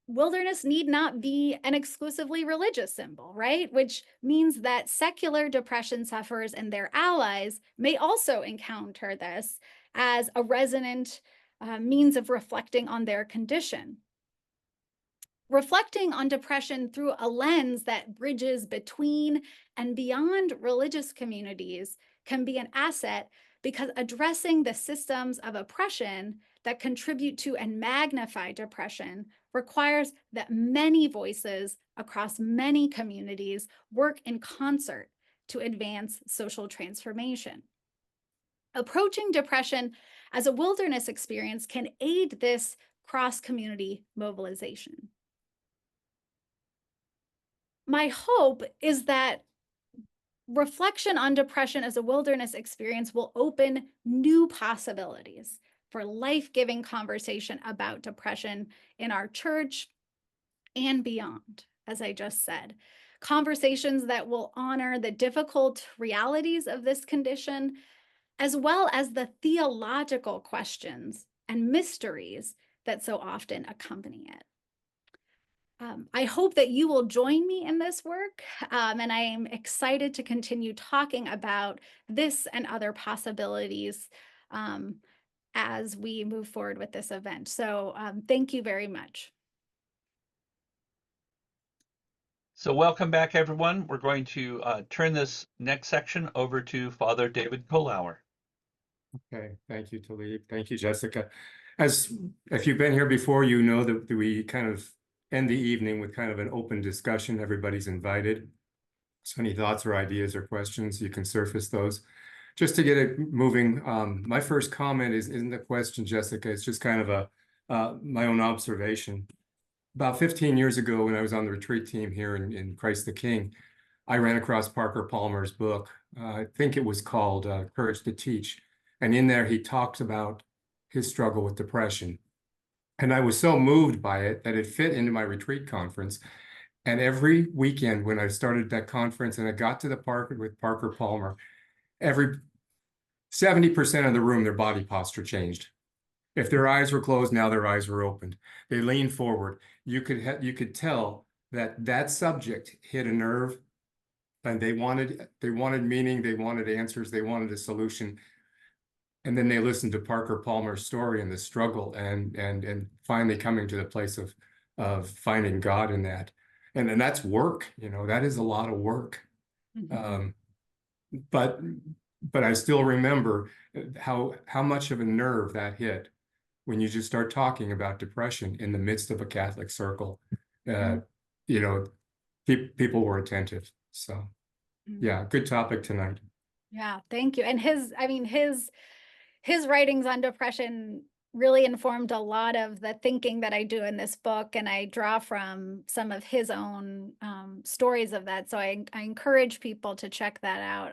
wilderness need not be an exclusively religious symbol, right? Which means that secular depression sufferers and their allies may also encounter this as a resonant means of reflecting on their condition. Reflecting on depression through a lens that bridges between and beyond religious communities can be an asset because addressing the systems of oppression that contribute to and magnify depression requires that many voices across many communities work in concert to advance social transformation. Approaching depression as a wilderness experience can aid this cross-community mobilization. My hope is that reflection on depression as a wilderness experience will open new possibilities for life-giving conversation about depression in our church and beyond, as I just said. Conversations that will honor the difficult realities of this condition, as well as the theological questions and mysteries that so often accompany it. I hope that you will join me in this work, and I am excited to continue talking about this and other possibilities as we move forward with this event. So thank you very much. So welcome back, everyone. We're going to turn this next section over to Father David Kohlauer. Okay, thank you, Talib. Thank you, Jessica. If you've been here before, you know that we kind of end the evening with kind of an open discussion. Everybody's invited. So any thoughts or ideas or questions, you can surface those. Just to get it moving, my first comment isn't a question, Jessica. It's just kind of my own observation. About 15 years ago, when I was on the retreat team here in Christ the King, I ran across Parker Palmer's book. I think it was called Courage to Teach. And in there, he talks about his struggle with depression. And I was so moved by it that it fit into my retreat conference. And every weekend when I started that conference and I got to the park with Parker Palmer, 70% of the room, their body posture changed. If their eyes were closed, now their eyes were opened. They leaned forward. You could tell that that subject hit a nerve, and they wanted meaning, they wanted answers, they wanted a solution. And then they listened to Parker Palmer's story and the struggle, and finally coming to the place of finding God in that. And that's work, that is a lot of work. Mhm. But I still remember how much of a nerve that hit when you just start talking about depression in the midst of a Catholic circle. Mhm. People were attentive. So yeah, good topic tonight. Yeah, thank you. And his writings on depression really informed a lot of the thinking that I do in this book, and I draw from some of his own stories of that. So I encourage people to check that out.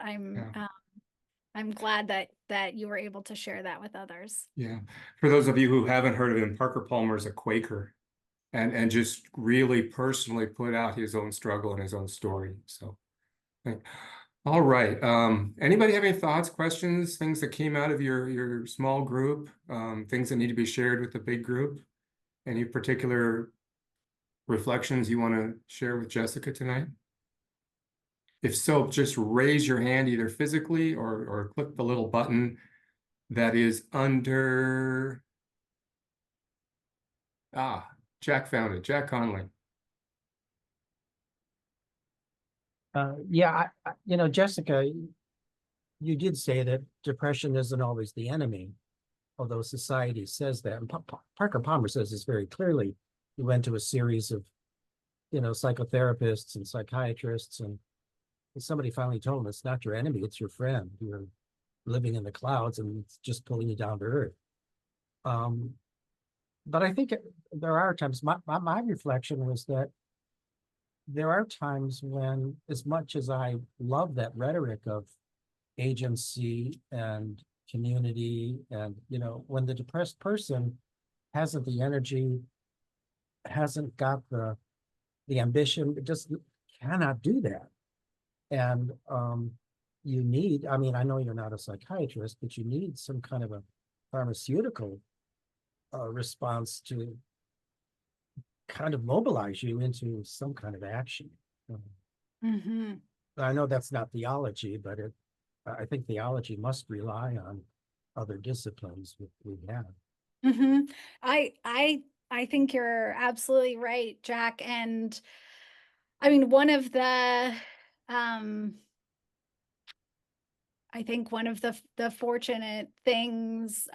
I'm glad that you were able to share that with others. Yeah. For those of you who haven't heard of him, Parker Palmer is a Quaker, and just really personally put out his own struggle and his own story. So, all right. Anybody have any thoughts, questions, things that came out of your small group, things that need to be shared with the big group? Any particular reflections you want to share with Jessica tonight? If so, just raise your hand either physically or click the little button that is under. Jack found it. Jack Conley. Yeah, Jessica, you did say that depression isn't always the enemy, although society says that. And Parker Palmer says this very clearly. He went to a series of, psychotherapists and psychiatrists, and somebody finally told him it's not your enemy, it's your friend. You're living in the clouds, and it's just pulling you down to earth. But I think there are times. My reflection was that there are times when, as much as I love that rhetoric of agency and community, and when the depressed person hasn't the energy, hasn't got the ambition, just cannot do that. And you need, I mean, I know you're not a psychiatrist, but you need some kind of a pharmaceutical response to kind of mobilize you into some kind of action. Mm-hmm. I know that's not theology, but I think theology must rely on other disciplines we have. Mm-hmm. I think you're absolutely right, Jack. And I mean, I think one of the fortunate things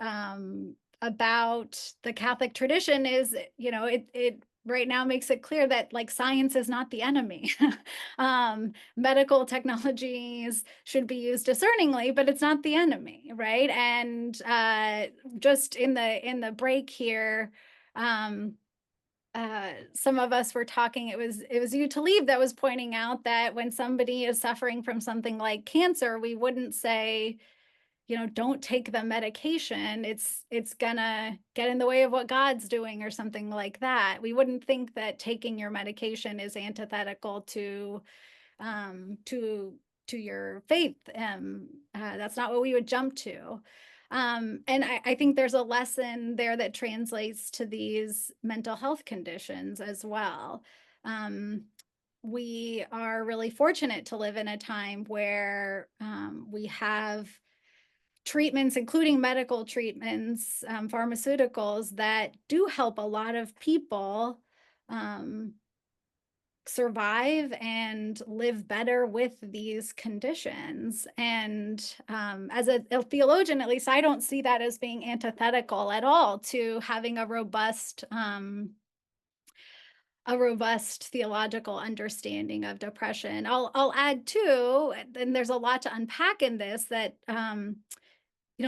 about the Catholic tradition is, it right now makes it clear that like science is not the enemy. Medical technologies should be used discerningly, but it's not the enemy, right? And just in the break here, some of us were talking, it was you, Talib, that was pointing out that when somebody is suffering from something like cancer, we wouldn't say, don't take the medication. It's gonna get in the way of what God's doing or something like that. We wouldn't think that taking your medication is antithetical to your faith. That's not what we would jump to. And I think there's a lesson there that translates to these mental health conditions as well. We are really fortunate to live in a time where we have treatments, including medical treatments, pharmaceuticals that do help a lot of people survive and live better with these conditions. And as a theologian, at least I don't see that as being antithetical at all to having a robust theological understanding of depression. I'll add too, and there's a lot to unpack in this, that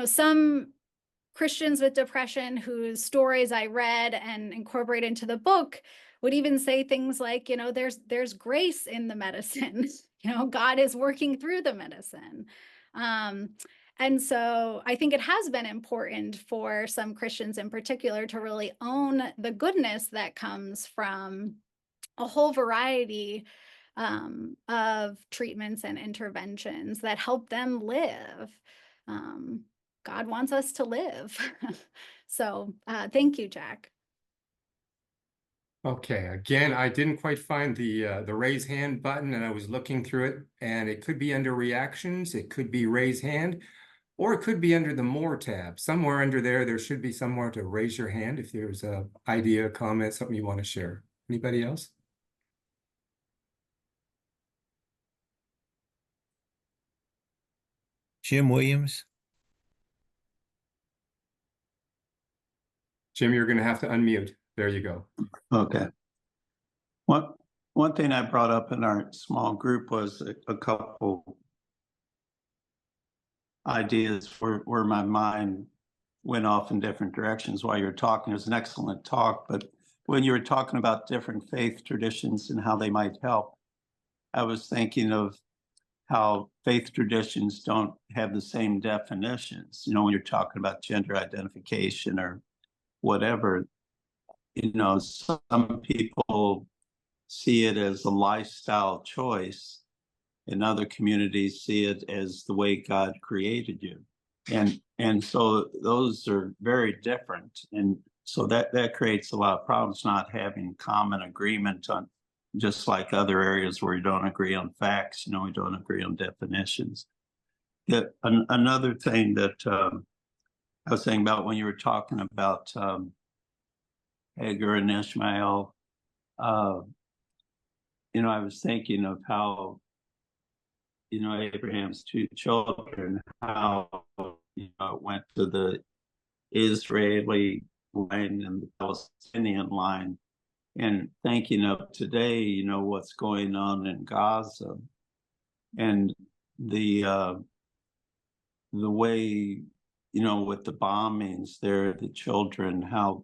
some Christians with depression whose stories I read and incorporate into the book would even say things like, there's grace in the medicine. God is working through the medicine. And so I think it has been important for some Christians in particular to really own the goodness that comes from a whole variety of treatments and interventions that help them live. God wants us to live. So thank you, Jack. Okay, again, I didn't quite find the raise hand button, and I was looking through it, and it could be under reactions, it could be raise hand, or it could be under the more tab. Somewhere under there, there should be somewhere to raise your hand if there's a idea, comment, something you want to share. Anybody else? Jim Williams. Jim, you're going to have to unmute. There you go. Okay. One thing I brought up in our small group was a couple ideas where my mind went off in different directions while you were talking. It was an excellent talk, but when you were talking about different faith traditions and how they might help, I was thinking of how faith traditions don't have the same definitions. You know, when you're talking about gender identification or whatever, you know, some people see it as a lifestyle choice, and other communities see it as the way God created you. And so those are very different. And so that creates a lot of problems, not having common agreement on, just like other areas where you don't agree on facts, you know, we don't agree on definitions. Another thing that I was saying about when you were talking about Hagar and Ishmael, you know, I was thinking of how, you know, Abraham's two children, how, you know, it went to the Israeli line and the Palestinian line, and thinking of today, you know, what's going on in Gaza and the way, you know, with the bombings there, the children, how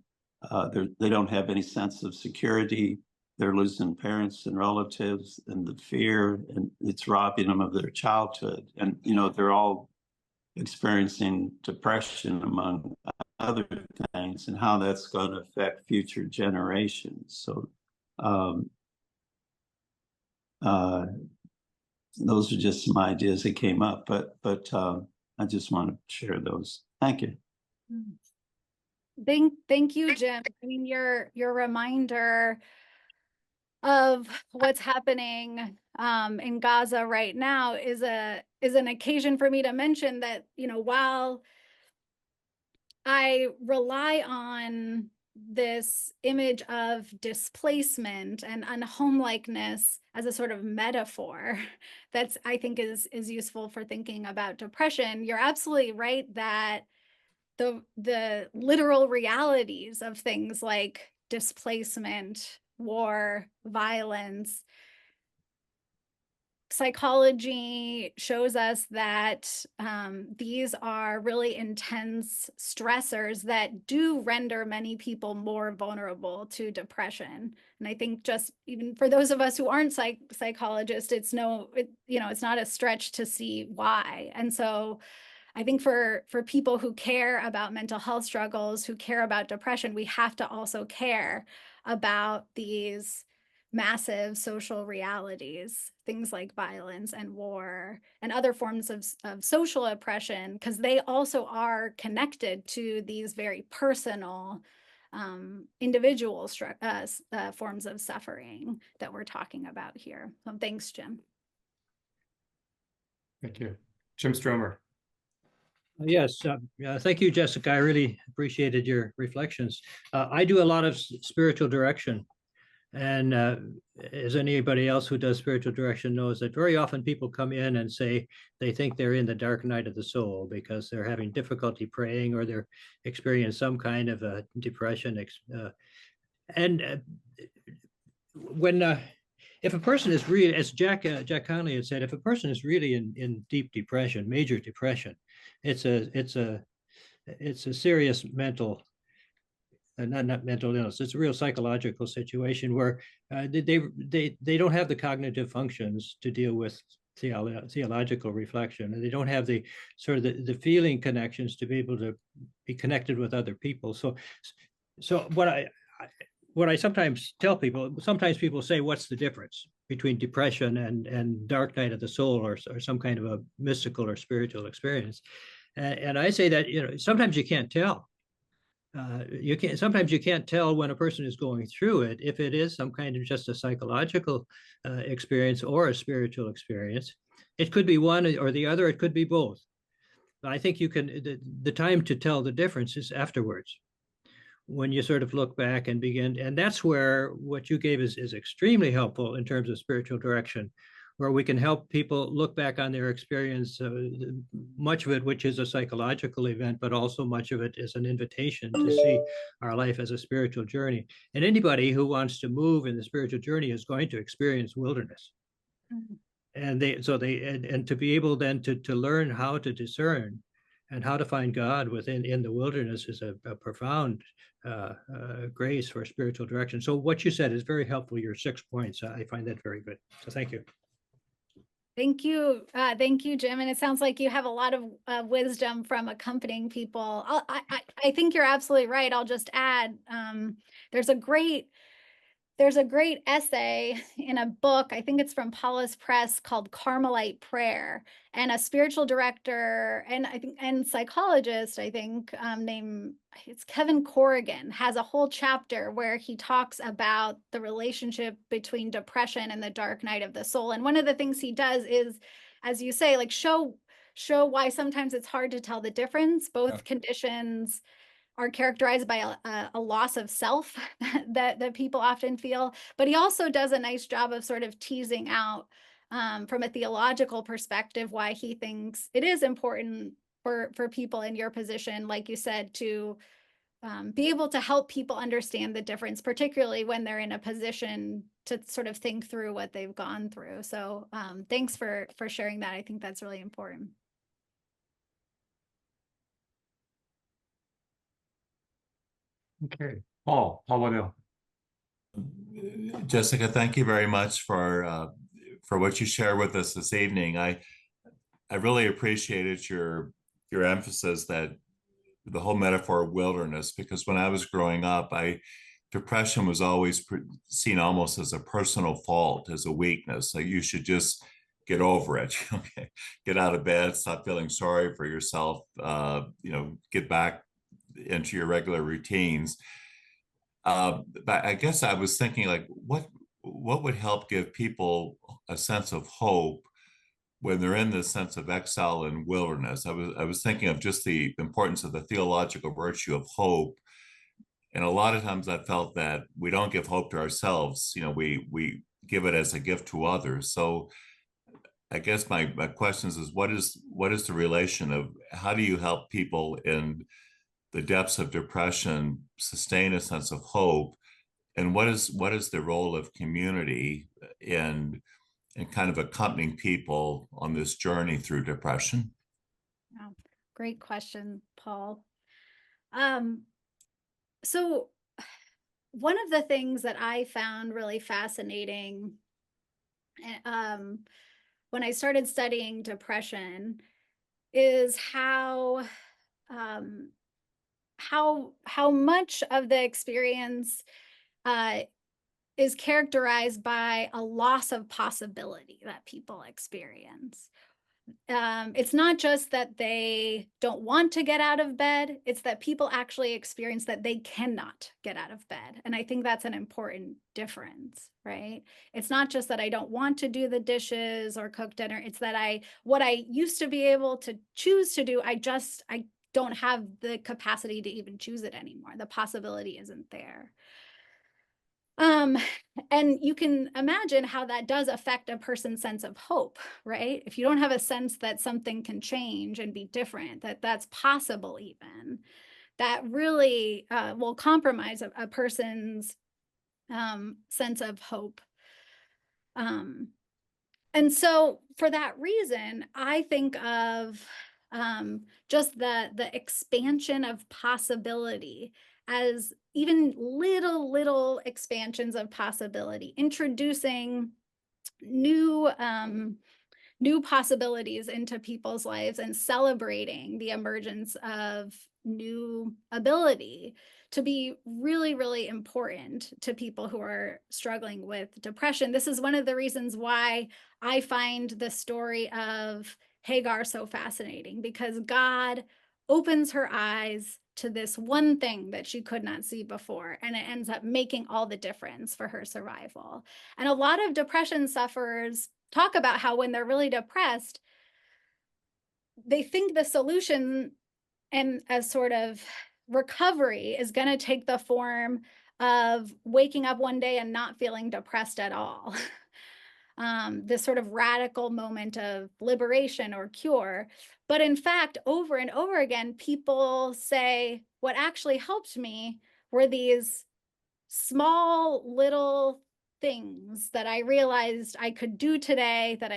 they don't have any sense of security. They're losing parents and relatives, and the fear, and it's robbing them of their childhood. And, you know, they're all experiencing depression, among other things, and how that's going to affect future generations. So those are just some ideas that came up, but I just want to share those. Thank you. Thank you, Jim. I mean, your reminder of what's happening in Gaza right now is an occasion for me to mention that, you know, while I rely on this image of displacement and unhomelikeness as a sort of metaphor that's, I think, is useful for thinking about depression, you're absolutely right that the literal realities of things like displacement, war, violence, psychology shows us that these are really intense stressors that do render many people more vulnerable to depression. And I think just even for those of us who aren't psychologists, it's not a stretch to see why. And so I think for people who care about mental health struggles, who care about depression, we have to also care about these massive social realities, things like violence and war and other forms of social oppression, because they also are connected to these very personal, individual forms of suffering that we're talking about here. So thanks, Jim. Thank you. Jim Stromer. Yes, thank you, Jessica. I really appreciated your reflections. I do a lot of spiritual direction. And as anybody else who does spiritual direction knows, that very often people come in and say they think they're in the dark night of the soul because they're having difficulty praying or they're experiencing some kind of a depression. If a person is really, as Jack Conley had said, if a person is really in deep depression, major depression, it's a serious mental. Not mental illness. It's a real psychological situation where they don't have the cognitive functions to deal with theological reflection, and they don't have the sort of the feeling connections to be able to be connected with other people. So what I sometimes tell people, sometimes people say, what's the difference between depression and dark night of the soul or some kind of a mystical or spiritual experience? And I say that, sometimes you can't tell. Sometimes you can't tell when a person is going through it, if it is some kind of just a psychological experience or a spiritual experience. It could be one or the other, it could be both. I think the time to tell the difference is afterwards, when you sort of look back and begin. And that's where what you gave is extremely helpful in terms of spiritual direction, where we can help people look back on their experience, much of it which is a psychological event, but also much of it is an invitation to see our life as a spiritual journey. And anybody who wants to move in the spiritual journey is going to experience wilderness. Mm-hmm. And to be able then to learn how to discern and how to find God in the wilderness is a profound grace for spiritual direction. So what you said is very helpful. Your 6 points, I find that very good. So thank you. Thank you. Thank you, Jim. And it sounds like you have a lot of wisdom from accompanying people. I think you're absolutely right. I'll just add, there's a great essay in a book, I think it's from Paulus Press, called Carmelite Prayer, and a spiritual director and psychologist, named it's Kevin Corrigan, has a whole chapter where he talks about the relationship between depression and the dark night of the soul. And one of the things he does is, as you say, like show why sometimes it's hard to tell the difference. Both conditions are characterized by a loss of self that people often feel. But he also does a nice job of sort of teasing out from a theological perspective why he thinks it is important for people in your position, like you said, to be able to help people understand the difference, particularly when they're in a position to sort of think through what they've gone through. So thanks for sharing that. I think that's really important. Okay, Paul Waddell. Jessica, thank you very much for what you shared with us this evening. I really appreciated your emphasis that the whole metaphor of wilderness, because when I was growing up, depression was always seen almost as a personal fault, as a weakness. Like you should just get over it. Okay, get out of bed, stop feeling sorry for yourself. Get back into your regular routines. But I guess I was thinking, like, what would help give people a sense of hope when they're in this sense of exile and wilderness? I was thinking of just the importance of the theological virtue of hope. And a lot of times I felt that we don't give hope to ourselves. We give it as a gift to others. So I guess my question is what is the relation of how do you help people in the depths of depression sustain a sense of hope, and what is the role of community in kind of accompanying people on this journey through depression? Wow. Great question, Paul. So one of the things that I found really fascinating when I started studying depression is how much of the experience is characterized by a loss of possibility that people experience. It's not just that they don't want to get out of bed, it's that people actually experience that they cannot get out of bed. And I think that's an important difference, right? It's not just that I don't want to do the dishes or cook dinner, it's that what I used to be able to choose to do, I don't have the capacity to even choose it anymore. The possibility isn't there. And you can imagine how that does affect a person's sense of hope, right? If you don't have a sense that something can change and be different, that's possible even, that really will compromise a person's sense of hope. And so for that reason, I think of just the expansion of possibility as even little expansions of possibility, introducing new possibilities into people's lives and celebrating the emergence of new ability to be really, really important to people who are struggling with depression. This is one of the reasons why I find the story of Hagar so fascinating, because God opens her eyes to this one thing that she could not see before, and it ends up making all the difference for her survival. And a lot of depression sufferers talk about how when they're really depressed, they think the solution and a sort of recovery is going to take the form of waking up one day and not feeling depressed at all. This sort of radical moment of liberation or cure. But in fact, over and over again, people say, what actually helped me were these small little things that I realized I could do today that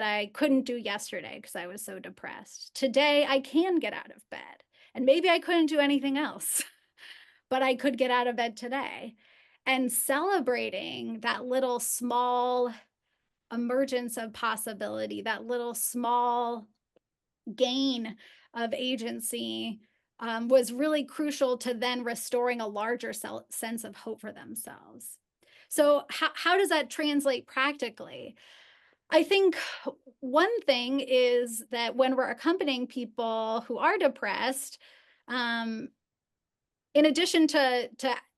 I couldn't do yesterday because I was so depressed. Today, I can get out of bed. And maybe I couldn't do anything else, but I could get out of bed today. And celebrating that little small emergence of possibility, that little small gain of agency, was really crucial to then restoring a larger sense of hope for themselves. So how does that translate practically? I think one thing is that when we're accompanying people who are depressed, in addition to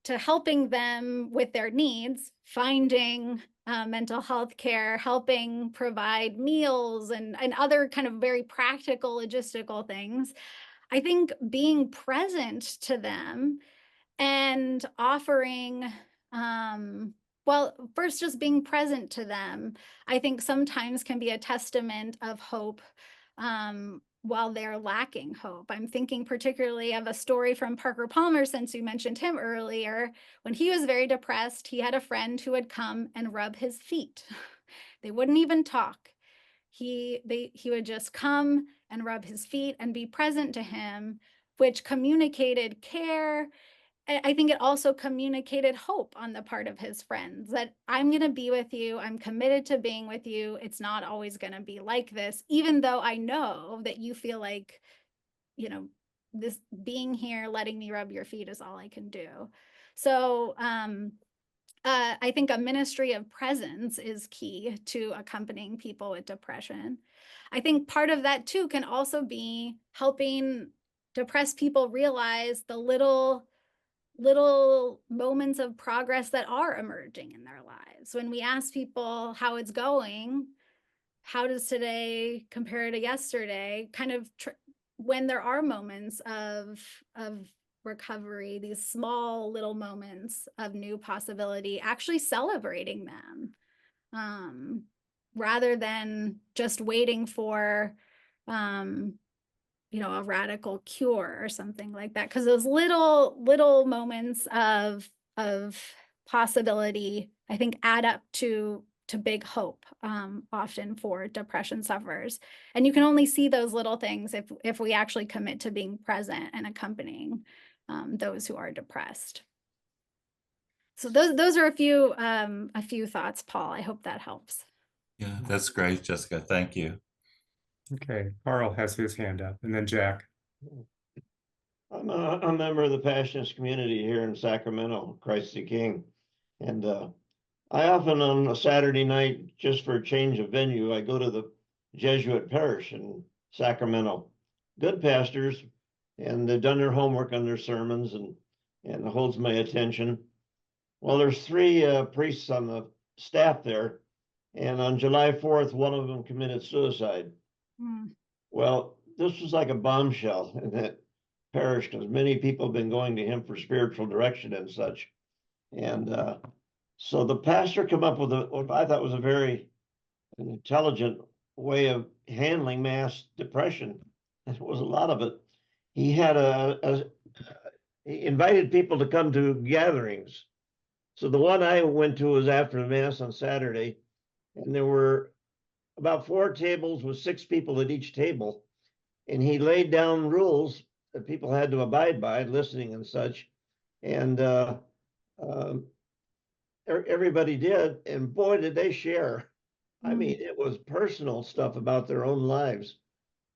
helping them with their needs, finding mental health care, helping provide meals and other kind of very practical logistical things, I think being present to them and offering, well, first just being present to them, I think sometimes can be a testament of hope while they're lacking hope. I'm thinking particularly of a story from Parker Palmer, since you mentioned him earlier. When he was very depressed, he had a friend who would come and rub his feet. They wouldn't even talk. He would just come and rub his feet and be present to him, which communicated care. I think it also communicated hope on the part of his friends, that I'm going to be with you. I'm committed to being with you. It's not always going to be like this, even though I know that you feel like, you know, this being here, letting me rub your feet is all I can do. So I think a ministry of presence is key to accompanying people with depression. I think part of that too can also be helping depressed people realize the little moments of progress that are emerging in their lives. When we ask people how it's going, how does today compare to yesterday, kind of when there are moments of recovery, these small little moments of new possibility, actually celebrating them, rather than just waiting for you know, a radical cure or something like that. Because those little moments of possibility, I think, add up to big hope, often for depression sufferers. And you can only see those little things if we actually commit to being present and accompanying those who are depressed. So those are a few thoughts, Paul. I hope that helps. Yeah, that's great, Jessica. Thank you. Okay, Carl has his hand up, and then Jack. I'm a member of the Passionist community here in Sacramento, Christ the King. And I often on a Saturday night, just for a change of venue, I go to the Jesuit parish in Sacramento. Good pastors, and they've done their homework on their sermons, and it holds my attention. Well, there's 3 priests on the staff there, and on July 4th, one of them committed suicide. Well, this was like a bombshell in that parish, because many people have been going to him for spiritual direction and such. And so the pastor came up with what I thought was a very intelligent way of handling mass depression. There was a lot of it. He had he invited people to come to gatherings. So the one I went to was after the mass on Saturday, and there were about 4 tables with 6 people at each table. And he laid down rules that people had to abide by, listening and such. And everybody did. And boy, did they share. I mean, it was personal stuff about their own lives.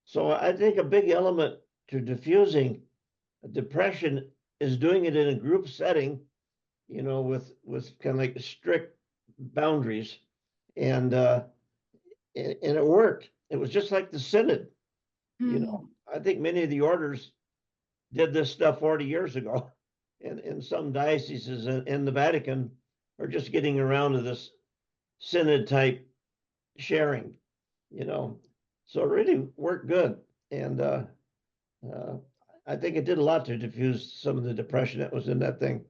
So I think a big element to diffusing depression is doing it in a group setting, you know, with kind of like strict boundaries. And it worked. it was just like the synod. You know, I think many of the orders did this stuff 40 years ago, and some dioceses in the Vatican are just getting around to this synod type sharing, you know. So it really worked good. And I think it did a lot to diffuse some of the depression that was in that thing.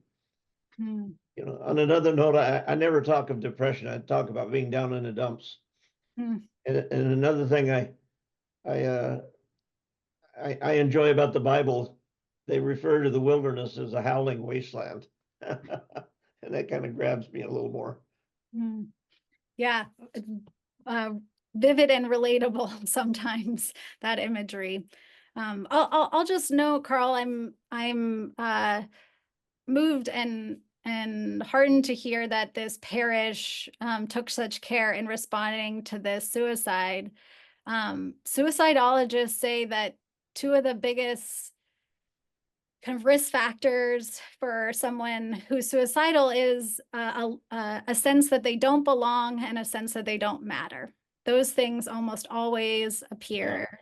You know, on another note, I never talk of depression. I talk about being down in the dumps. And another thing I enjoy about the Bible, they refer to the wilderness as a howling wasteland. And that kind of grabs me a little more. Yeah, vivid and relatable sometimes, that imagery. I'll just note, Carl, I'm moved and heartened to hear that this parish took such care in responding to this suicide. Suicidologists say that two of the biggest kind of risk factors for someone who's suicidal is a sense that they don't belong and a sense that they don't matter. Those things almost always appear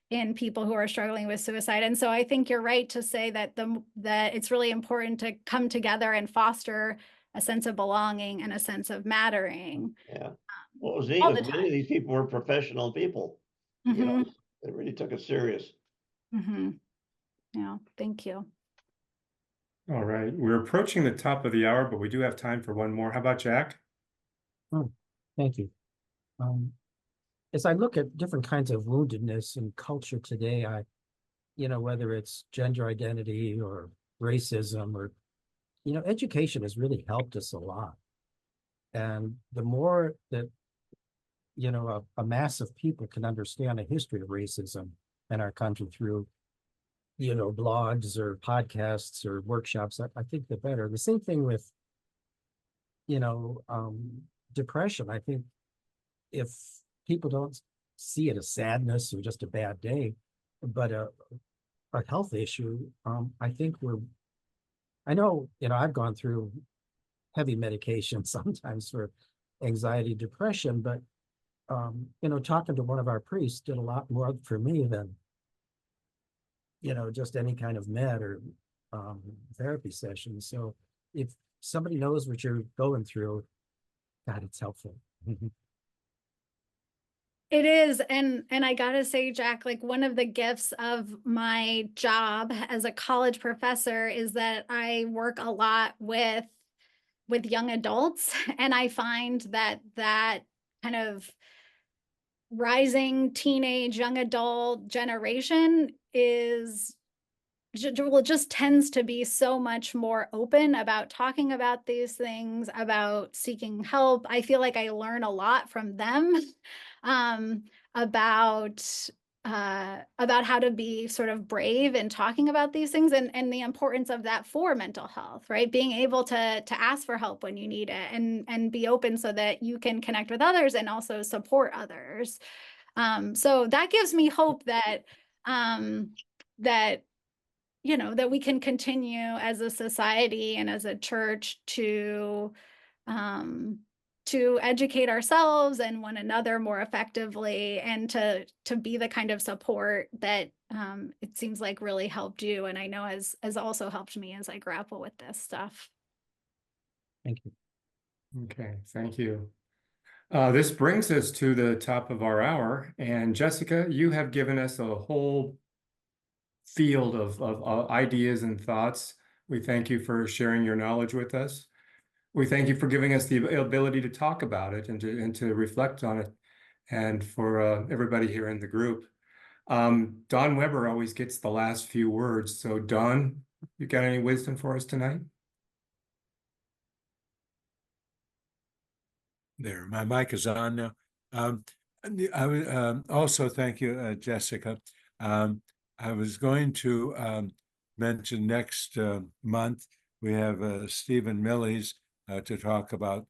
in people who are struggling with suicide. And so I think you're right to say that that it's really important to come together and foster a sense of belonging and a sense of mattering. Yeah. What was neat is many of these people were professional people. You know, they really took it serious. Yeah, thank you. All right, we're approaching the top of the hour, but we do have time for one more. How about Jack? Oh, thank you. As I look at different kinds of woundedness in culture today, you know, whether it's gender identity or racism or, you know, education has really helped us a lot. And the more that, you know, a mass of people can understand a history of racism in our country through, you know, blogs or podcasts or workshops, I think the better. The same thing with, you know, depression. I think if people don't see it as sadness or just a bad day, but a health issue, I think I know, you know, I've gone through heavy medication sometimes for anxiety, depression, but, you know, talking to one of our priests did a lot more for me than, you know, just any kind of med or therapy session. So if somebody knows what you're going through, God, it's helpful. It is. And I gotta say, Jack, like one of the gifts of my job as a college professor is that I work a lot with young adults. And I find that kind of rising teenage young adult generation just tends to be so much more open about talking about these things, about seeking help. I feel like I learn a lot from them about how to be sort of brave in talking about these things and the importance of that for mental health, right? Being able to ask for help when you need it and be open so that you can connect with others and also support others. So that gives me hope that you know, that we can continue as a society and as a church to educate ourselves and one another more effectively, and to be the kind of support that it seems like really helped you, and I know has also helped me as I grapple with this stuff. Thank you. Okay, thank you. This brings us to the top of our hour, and Jessica, you have given us a whole field of ideas and thoughts. We thank you for sharing your knowledge with us. We thank you for giving us the ability to talk about it and to reflect on it, and for everybody here in the group. Don Weber always gets the last few words. So Don, you got any wisdom for us tonight? There, my mic is on now. I would also thank you, Jessica. I was going to mention next month we have Stephen Millies to talk about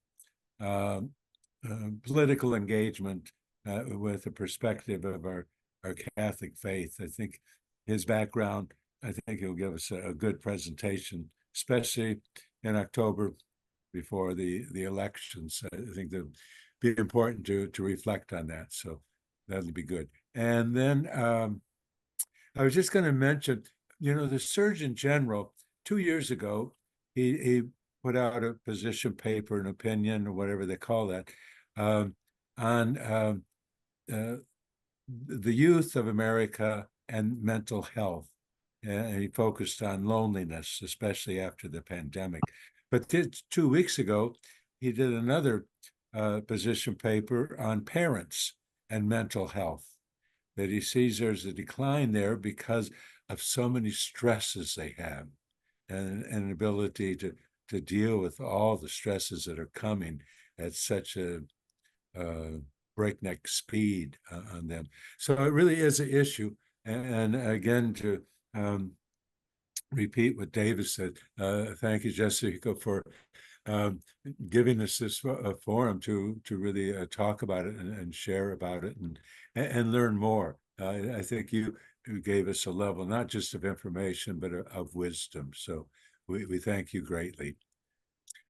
political engagement with the perspective of our Catholic faith. I think his background, I think he'll give us a good presentation, especially in October before the elections. I think it'll be important to reflect on that. So that'll be good. And then I was just going to mention, the Surgeon General 2 years ago, he put out a position paper, an opinion, or whatever they call that, on the youth of America and mental health. And he focused on loneliness, especially after the pandemic. But 2 weeks ago, he did another position paper on parents and mental health, that he sees there's a decline there because of so many stresses they have, and an ability to deal with all the stresses that are coming at such a breakneck speed on them. So it really is an issue. And again, to repeat what David said, thank you, Jessica, for giving us this forum to really talk about it and share about it and learn more. I think you gave us a level not just of information but of wisdom. So we thank you greatly.